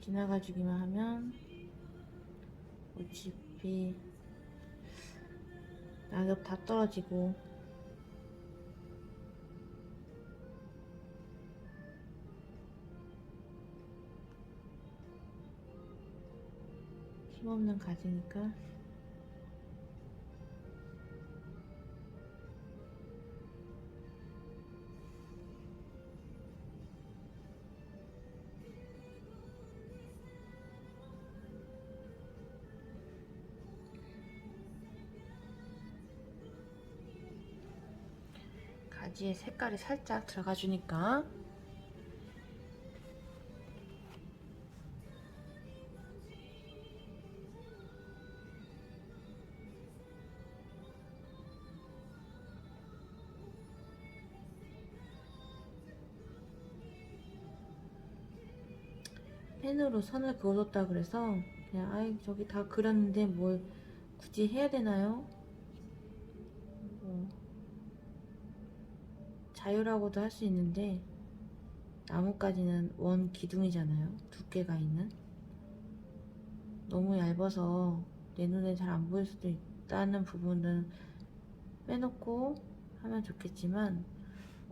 지나가주기만 하면 어차피 낙엽 다 떨어지고 힘없는 가지니까. 가지에 색깔이 살짝 들어가 주니까 펜으로 선을 그어뒀다 그래서 그냥 아이 저기 다 그렸는데 뭘 굳이 해야 되나요? 자유라고도 할 수 있는데 나뭇가지는 원 기둥이잖아요. 두께가 있는. 너무 얇아서 내 눈에 잘 안 보일 수도 있다는 부분은 빼놓고 하면 좋겠지만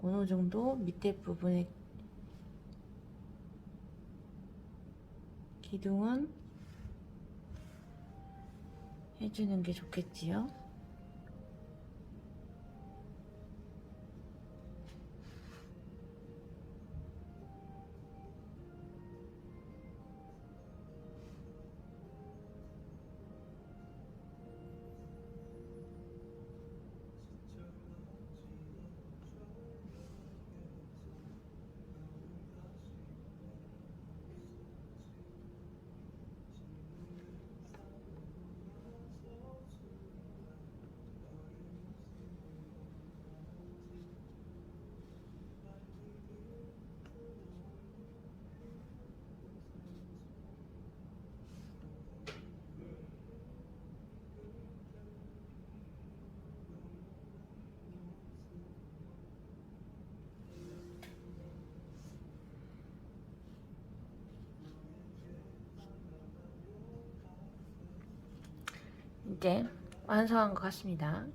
어느 정도 밑에 부분에 기둥은 해주는 게 좋겠지요. 이제 완성한 것 같습니다.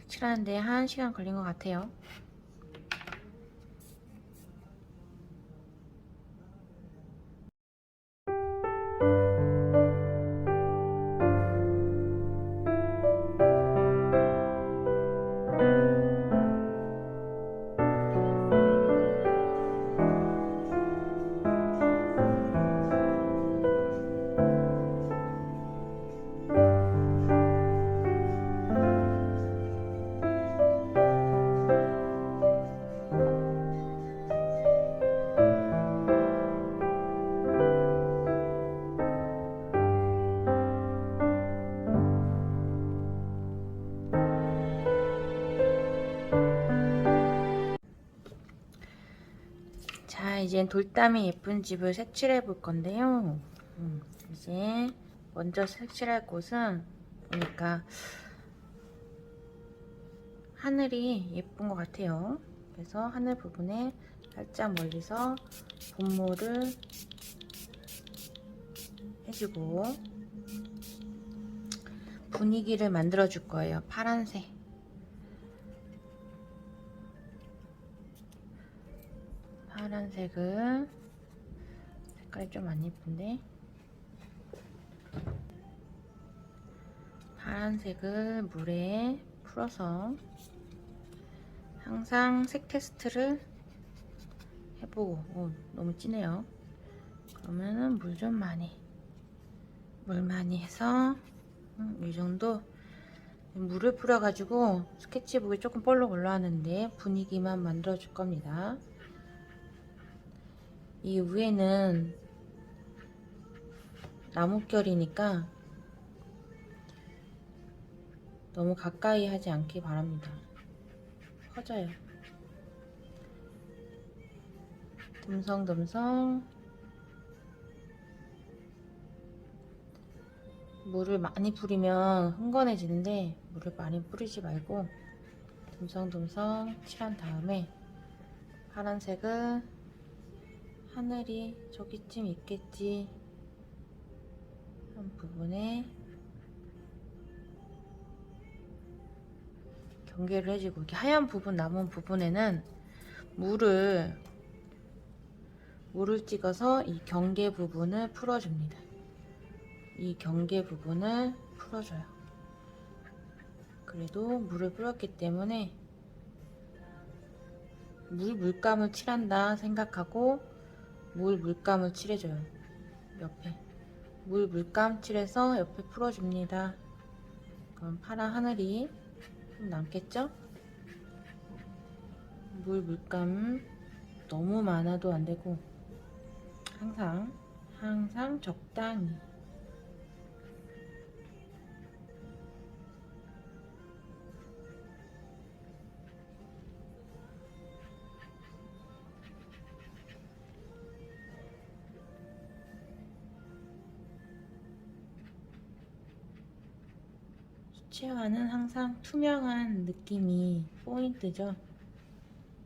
칠하는데 1시간 걸린 것 같아요. 자, 이젠 돌담이 예쁜 집을 색칠해 볼 건데요. 이제 먼저 색칠할 곳은 보니까 하늘이 예쁜 것 같아요. 그래서 하늘 부분에 살짝 멀리서 봄모를 해주고 분위기를 만들어 줄 거예요. 파란색. 파란색을 색깔이 좀 안 예쁜데 파란색을 물에 풀어서 항상 색 테스트를 해보고 너무 진해요. 그러면은 물 많이 해서 이 정도 물을 뿌려가지고 스케치북이 조금 볼록 올라왔는데 분위기만 만들어 줄 겁니다. 이 위에는 나뭇결이니까 너무 가까이 하지 않기 바랍니다. 퍼져요. 듬성듬성 물을 많이 뿌리면 흥건해지는데 물을 많이 뿌리지 말고 듬성듬성 칠한 다음에 파란색을 하늘이 저기쯤 있겠지 한 부분에 경계를 해주고, 이렇게 하얀 부분 남은 부분에는 물을 찍어서 이 경계 부분을 풀어줍니다. 이 경계 부분을 풀어줘요. 그래도 물을 뿌렸기 때문에 물감을 칠한다 생각하고 물감을 칠해줘요. 옆에 물감 칠해서 옆에 풀어줍니다. 그럼 파란 하늘이 좀 남겠죠? 물감 너무 많아도 안되고 항상 적당히. 수채화는 항상 투명한 느낌이 포인트죠.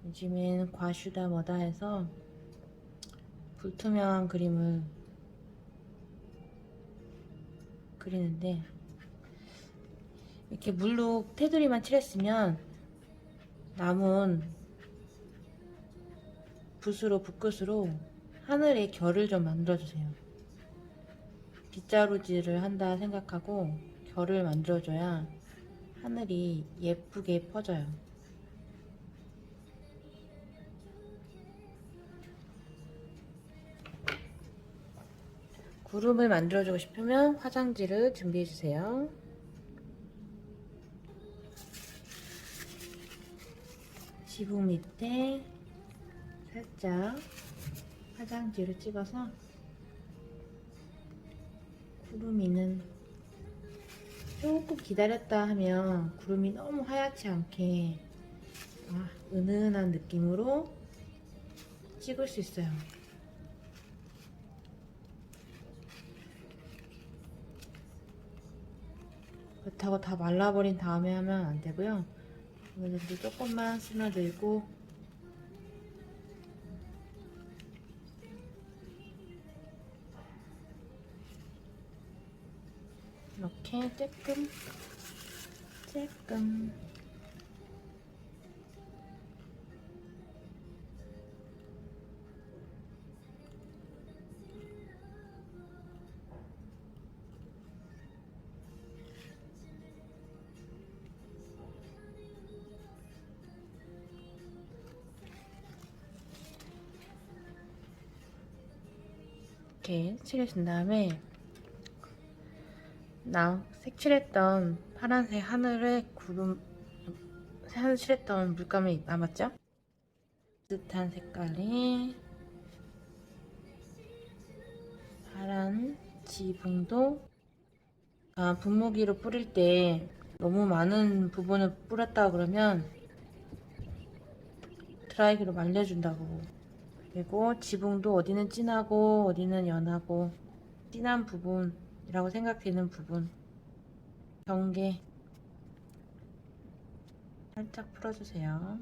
요즘엔 과슈다 뭐다 해서 불투명한 그림을 그리는데, 이렇게 물로 테두리만 칠했으면 남은 붓끝으로 하늘의 결을 좀 만들어주세요. 빗자루질을 한다 생각하고 결을 만들어줘야 하늘이 예쁘게 퍼져요. 구름을 만들어주고 싶으면 화장지를 준비해주세요. 지붕 밑에 살짝 화장지를 찍어서 구름이는 조금 기다렸다 하면 구름이 너무 하얗지 않게 은은한 느낌으로 찍을 수 있어요. 그렇다고 다 말라버린 다음에 하면 안 되고요. 어느 정도 조금만 스며들고 이렇게 쬐끔 이렇게 칠해준 다음에 색칠했던 파란색 하늘에 칠했던 물감이 남았죠? 비슷한 색깔의 파란 지붕도 분무기로 뿌릴 때 너무 많은 부분을 뿌렸다 그러면 드라이기로 말려준다고. 그리고 지붕도 어디는 진하고 어디는 연하고 진한 부분이라고 생각되는 부분 경계 살짝 풀어주세요.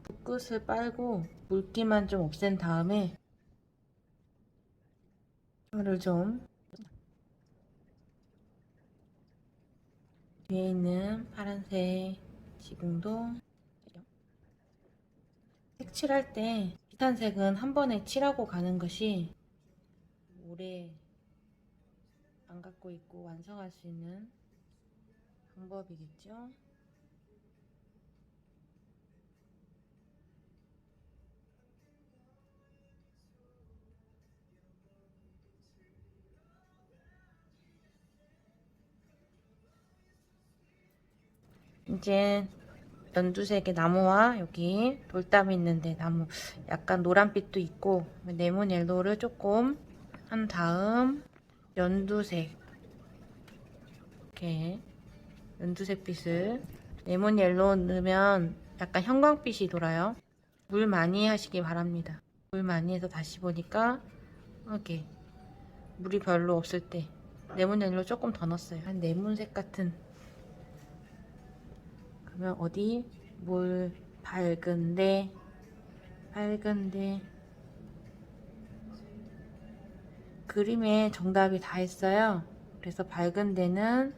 붓끝을 빨고 물기만 좀 없앤 다음에 이거를 좀 뒤에 있는 파란색 지붕도 색칠할 때 비슷한 색은 한 번에 칠하고 가는 것이 오래 안 갖고 있고 완성할 수 있는 방법이겠죠. 이제 연두색의 나무와 여기 돌담이 있는데 나무 약간 노란빛도 있고 레몬 옐로우를 조금 한 다음 연두색 이렇게 연두색 빛을 레몬 옐로우 넣으면 약간 형광빛이 돌아요. 물 많이 하시기 바랍니다. 물 많이 해서 다시 보니까 이렇게 물이 별로 없을 때 레몬 옐로 조금 더 넣었어요. 한 레몬색 같은. 그러면 어디 뭘 밝은데 그림에 정답이 다 있어요. 그래서 밝은 데는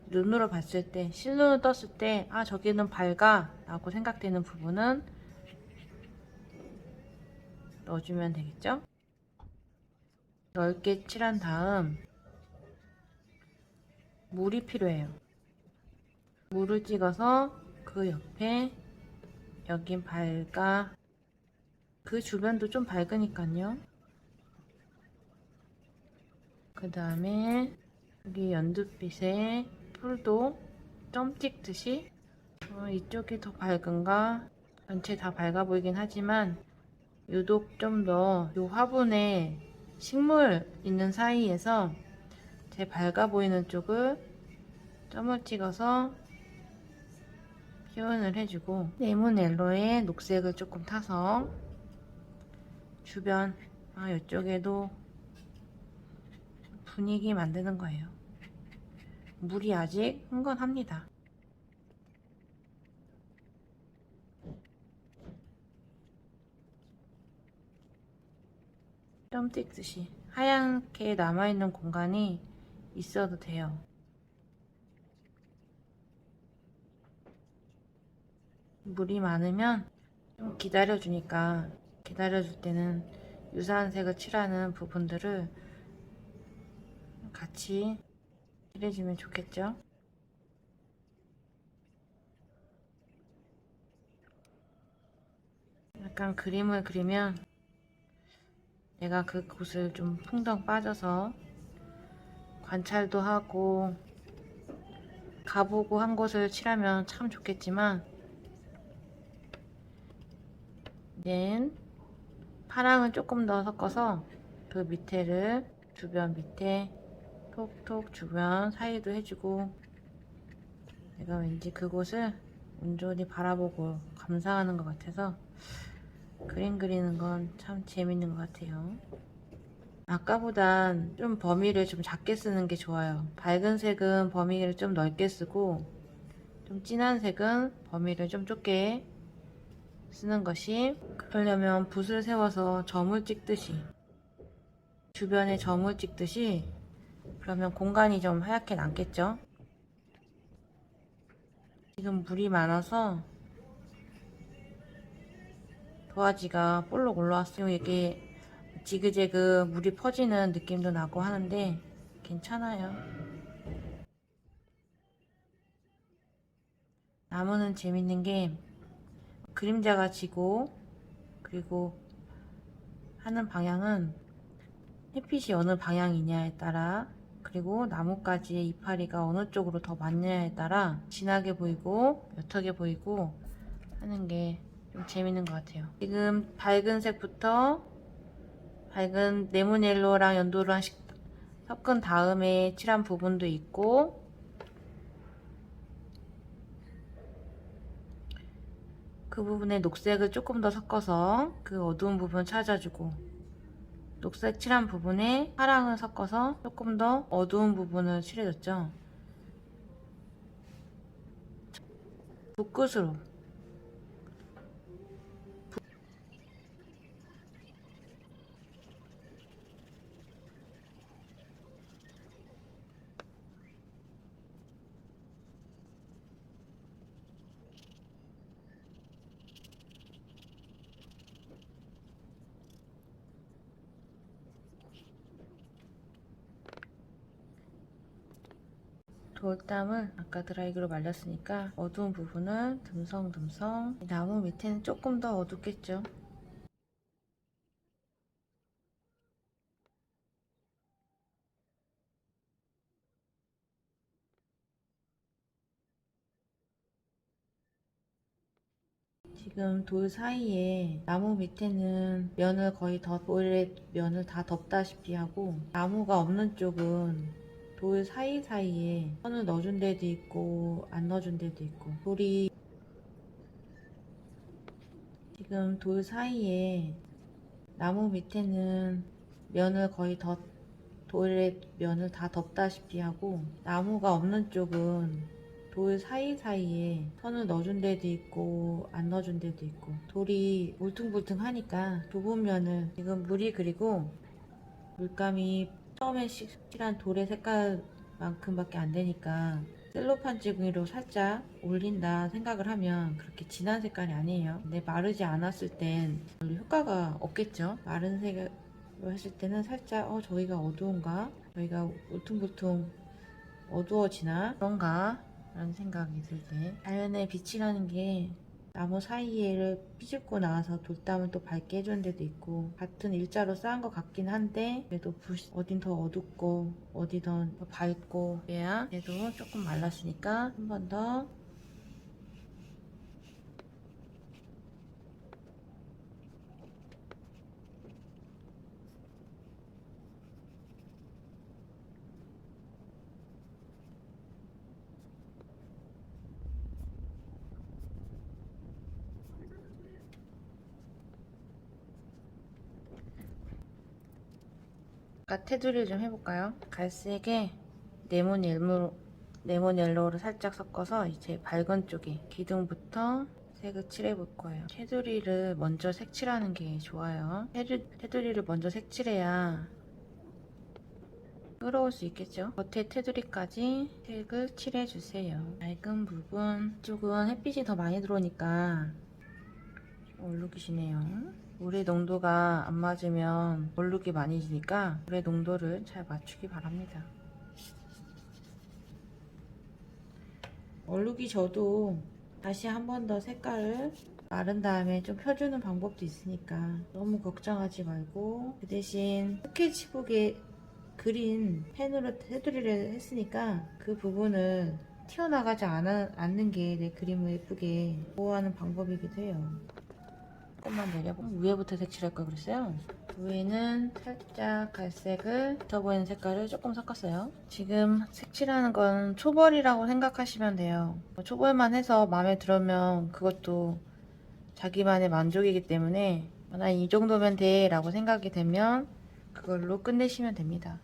눈으로 봤을 때, 실눈을 떴을 때, 아, 저기는 밝아 라고 생각되는 부분은 넣어주면 되겠죠? 넓게 칠한 다음 물이 필요해요. 물을 찍어서 그 옆에 여긴 밝아, 그 주변도 좀 밝으니까요. 그 다음에 여기 연두빛에 풀도 점 찍듯이 이쪽이 더 밝은가? 전체 다 밝아 보이긴 하지만 유독 좀 더 이 화분에 식물 있는 사이에서 제 밝아 보이는 쪽을 점을 찍어서 표현을 해주고 레몬 옐로에 녹색을 조금 타서 주변 이쪽에도 분위기 만드는 거예요. 물이 아직 흥건합니다. 점 찍듯이 하얗게 남아있는 공간이 있어도 돼요. 물이 많으면 좀 기다려주니까 기다려줄 때는 유사한 색을 칠하는 부분들을 같이 칠해주면 좋겠죠. 약간 그림을 그리면 내가 그 곳을 좀 풍덩 빠져서 관찰도 하고 가보고 한 곳을 칠하면 참 좋겠지만 는 파랑을 조금 더 섞어서 그 밑에를 주변 밑에 톡톡 주변 사이도 해주고 내가 왠지 그곳을 온전히 바라보고 감상하는 것 같아서 그림 그리는 건 참 재밌는 것 같아요. 아까보단 좀 범위를 좀 작게 쓰는 게 좋아요. 밝은 색은 범위를 좀 넓게 쓰고 좀 진한 색은 범위를 좀 좁게 쓰는 것이, 그러려면 붓을 세워서 점을 찍듯이 주변에 점을 찍듯이 그러면 공간이 좀 하얗게 남겠죠. 지금 물이 많아서 도화지가 볼록 올라왔어요. 이게 지그재그 물이 퍼지는 느낌도 나고 하는데 괜찮아요. 나무는 재밌는 게 그림자가 지고 그리고 하는 방향은 햇빛이 어느 방향이냐에 따라 그리고 나뭇가지의 이파리가 어느 쪽으로 더 맞냐에 따라 진하게 보이고 옅게 보이고 하는 게 좀 재밌는 것 같아요. 지금 밝은 색부터 밝은 레몬 옐로우랑 연두랑 섞은 다음에 칠한 부분도 있고 그 부분에 녹색을 조금 더 섞어서 그 어두운 부분 찾아주고 녹색 칠한 부분에 파랑을 섞어서 조금 더 어두운 부분을 칠해줬죠. 붓끝으로 돌담을 아까 드라이기로 말렸으니까 어두운 부분을 듬성듬성, 나무 밑에는 조금 더 어둡겠죠. 지금 돌 사이에 나무 밑에는 면을 거의 돌에 면을 다 덮다시피 하고 나무가 없는 쪽은 돌 사이사이에 선을 넣어준 데도 있고 안 넣어준 데도 있고 돌이 지금 돌 사이에 나무 밑에는 면을 거의 돌의 면을 다 덮다시피 하고, 나무가 없는 쪽은 돌 사이사이에 선을 넣어준 데도 있고 안 넣어준 데도 있고, 돌이 울퉁불퉁하니까 좁은 면을, 지금 물이 그리고 물감이 처음에 칠한 돌의 색깔만큼밖에 안 되니까 셀로판 지붕이로 살짝 올린다 생각을 하면 그렇게 진한 색깔이 아니에요. 근데 마르지 않았을 땐 별로 효과가 없겠죠. 마른 색을 했을 때는 살짝 저기가 어두운가? 저희가 울퉁불퉁 어두워지나? 그런가? 라는 생각이 들 때, 자연의 빛이라는 게 나무 사이에를 삐집고 나와서 돌담을 또 밝게 해주는 데도 있고, 같은 일자로 쌓은 것 같긴 한데 그래도 어딘 더 어둡고 어디든 더 밝고, 그래야 얘도 조금 말랐으니까 한 번 더. 아까 테두리를 좀 해볼까요? 갈색에 레몬 옐로우를 살짝 섞어서 이제 밝은 쪽에 기둥부터 색을 칠해볼 거예요. 테두리를 먼저 색칠하는 게 좋아요. 테두리를 먼저 색칠해야 끌어올 수 있겠죠. 겉에 테두리까지 색을 칠해주세요. 밝은 부분 쪽은 햇빛이 더 많이 들어오니까 얼룩이 지네요. 물의 농도가 안 맞으면 얼룩이 많이 지니까 물의 농도를 잘 맞추기 바랍니다. 얼룩이 져도 다시 한 번 더 색깔을 마른 다음에 좀 펴주는 방법도 있으니까 너무 걱정하지 말고, 그 대신 스케치북에 그린 펜으로 테두리를 했으니까 그 부분을 튀어나가지 않는 게 내 그림을 예쁘게 보호하는 방법이기도 해요. 조금만 내려보면 위에부터 색칠할 걸 그랬어요. 위에는 살짝 갈색을 더 보이는 색깔을 조금 섞었어요. 지금 색칠하는 건 초벌이라고 생각하시면 돼요. 초벌만 해서 마음에 들으면 그것도 자기만의 만족이기 때문에, 난 이 정도면 돼 라고 생각이 되면 그걸로 끝내시면 됩니다.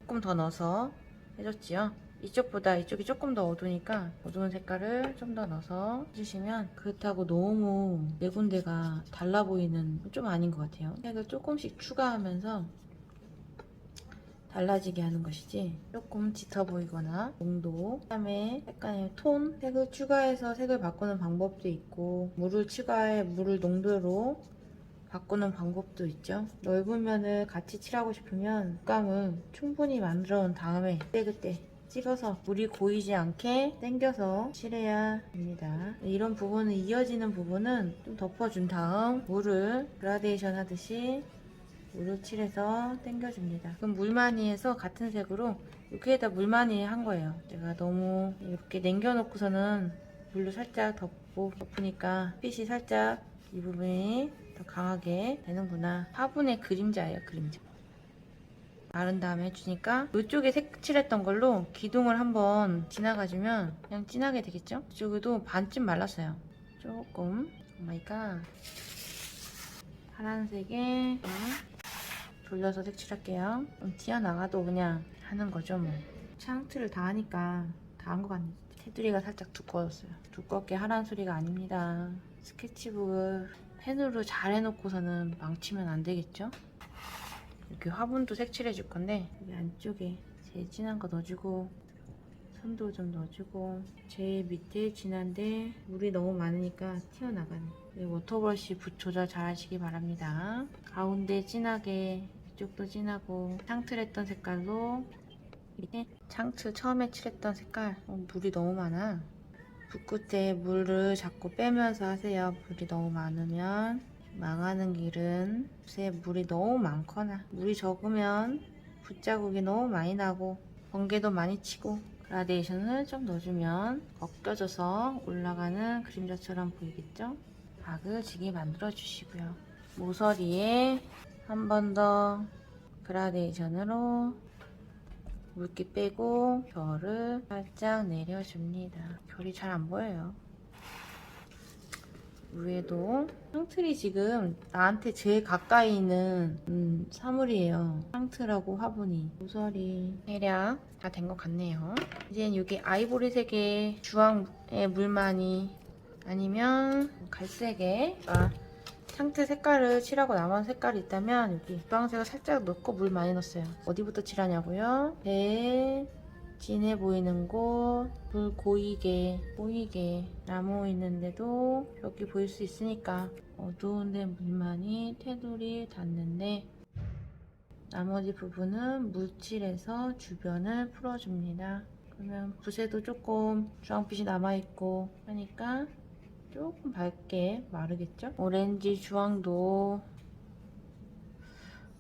조금 더 넣어서 해줬지요. 이쪽보다 이쪽이 조금 더 어두우니까 어두운 색깔을 좀 더 넣어서 해주시면, 그렇다고 너무 네 군데가 달라 보이는 좀 아닌 것 같아요. 색을 조금씩 추가하면서 달라지게 하는 것이지, 조금 짙어 보이거나 농도, 그 다음에 약간의 톤, 색을 추가해서 색을 바꾸는 방법도 있고, 물을 추가해 물을 농도로 바꾸는 방법도 있죠. 넓은 면을 같이 칠하고 싶으면 물감을 충분히 만들어 놓은 다음에 그때그때 찍어서 물이 고이지 않게 당겨서 칠해야 됩니다. 이런 부분은, 이어지는 부분은 좀 덮어준 다음 물을 그라데이션 하듯이 물을 칠해서 당겨줍니다. 그럼 물만이해서 같은 색으로 여기에다 물만이 한 거예요. 제가 너무 이렇게 남겨놓고서는 물로 살짝 덮으니까 빛이 살짝 이 부분이 더 강하게 되는구나. 화분의 그림자예요, 그림자. 마른 다음에 해주니까 이쪽에 색칠했던 걸로 기둥을 한번 지나가주면 그냥 진하게 되겠죠? 이쪽에도 반쯤 말랐어요. 조금. 오마이갓. 파란색에 돌려서 색칠할게요. 좀 튀어나가도 그냥 하는 거죠 뭐. 창틀을 다 하니까 다 한 것 같네. 테두리가 살짝 두꺼웠어요. 두껍게 하라는 소리가 아닙니다. 스케치북을 펜으로 잘 해놓고서는 망치면 안 되겠죠? 이렇게 화분도 색칠해 줄 건데, 여기 안쪽에 제일 진한 거 넣어주고, 선도 좀 넣어주고, 제일 밑에 진한데 물이 너무 많으니까 튀어나가네. 워터브러쉬 붓 조절 잘 하시기 바랍니다. 가운데 진하게, 이쪽도 진하고, 창틀했던 색깔로, 밑에 창틀 처음에 칠했던 색깔, 물이 너무 많아. 붓끝에 물을 자꾸 빼면서 하세요. 물이 너무 많으면 망하는 길은, 붓에 물이 너무 많거나 물이 적으면 붓자국이 너무 많이 나고 번개도 많이 치고, 그라데이션을 좀 넣어주면 벗겨져서 올라가는 그림자처럼 보이겠죠? 박을 지게 만들어 주시고요. 모서리에 한 번 더 그라데이션으로 물기 빼고 결을 살짝 내려줍니다. 결이 잘 안 보여요. 위에도 상틀이 지금 나한테 제일 가까이 있는 사물이에요. 상틀하고 화분이. 모서리 대략 다 된 것 같네요. 이젠 여기 아이보리색의 주황의 물만이 아니면 갈색의 상태 색깔을 칠하고 남은 색깔이 있다면 여기 주황색을 살짝 넣고 물 많이 넣었어요. 어디부터 칠하냐고요? 배 진해 보이는 곳, 불 고이게 나무 있는데도 여기 보일 수 있으니까 어두운데 물만이 테두리에 닿는데 나머지 부분은 물칠해서 주변을 풀어줍니다. 그러면 붓에도 조금 주황빛이 남아있고 하니까 조금 밝게 마르겠죠? 오렌지 주황도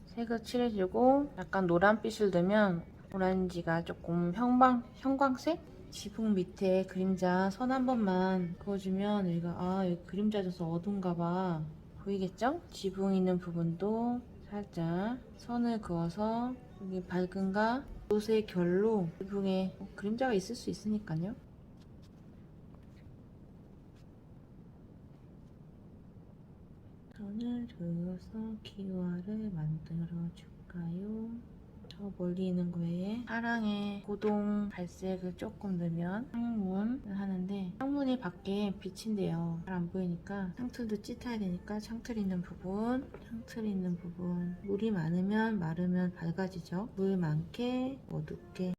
색을 칠해주고 약간 노란빛을 넣으면 오렌지가 조금 형광색? 지붕 밑에 그림자 선 한 번만 그어주면 여기가 여기 그림자 져서 어두운가 봐 보이겠죠? 지붕 있는 부분도 살짝 선을 그어서 여기 밝은가 요새 결로 지붕에 그림자가 있을 수 있으니까요. 선을 그어서 기와를 만들어 줄까요? 저 멀리 있는 거에 파랑의 고동 갈색을 조금 넣으면 창문을 하는데 창문이 밖에 비친대요. 잘 안 보이니까 창틀도 찢어야 되니까 창틀 있는 부분 물이 많으면 마르면 밝아지죠. 물 많게 어둡게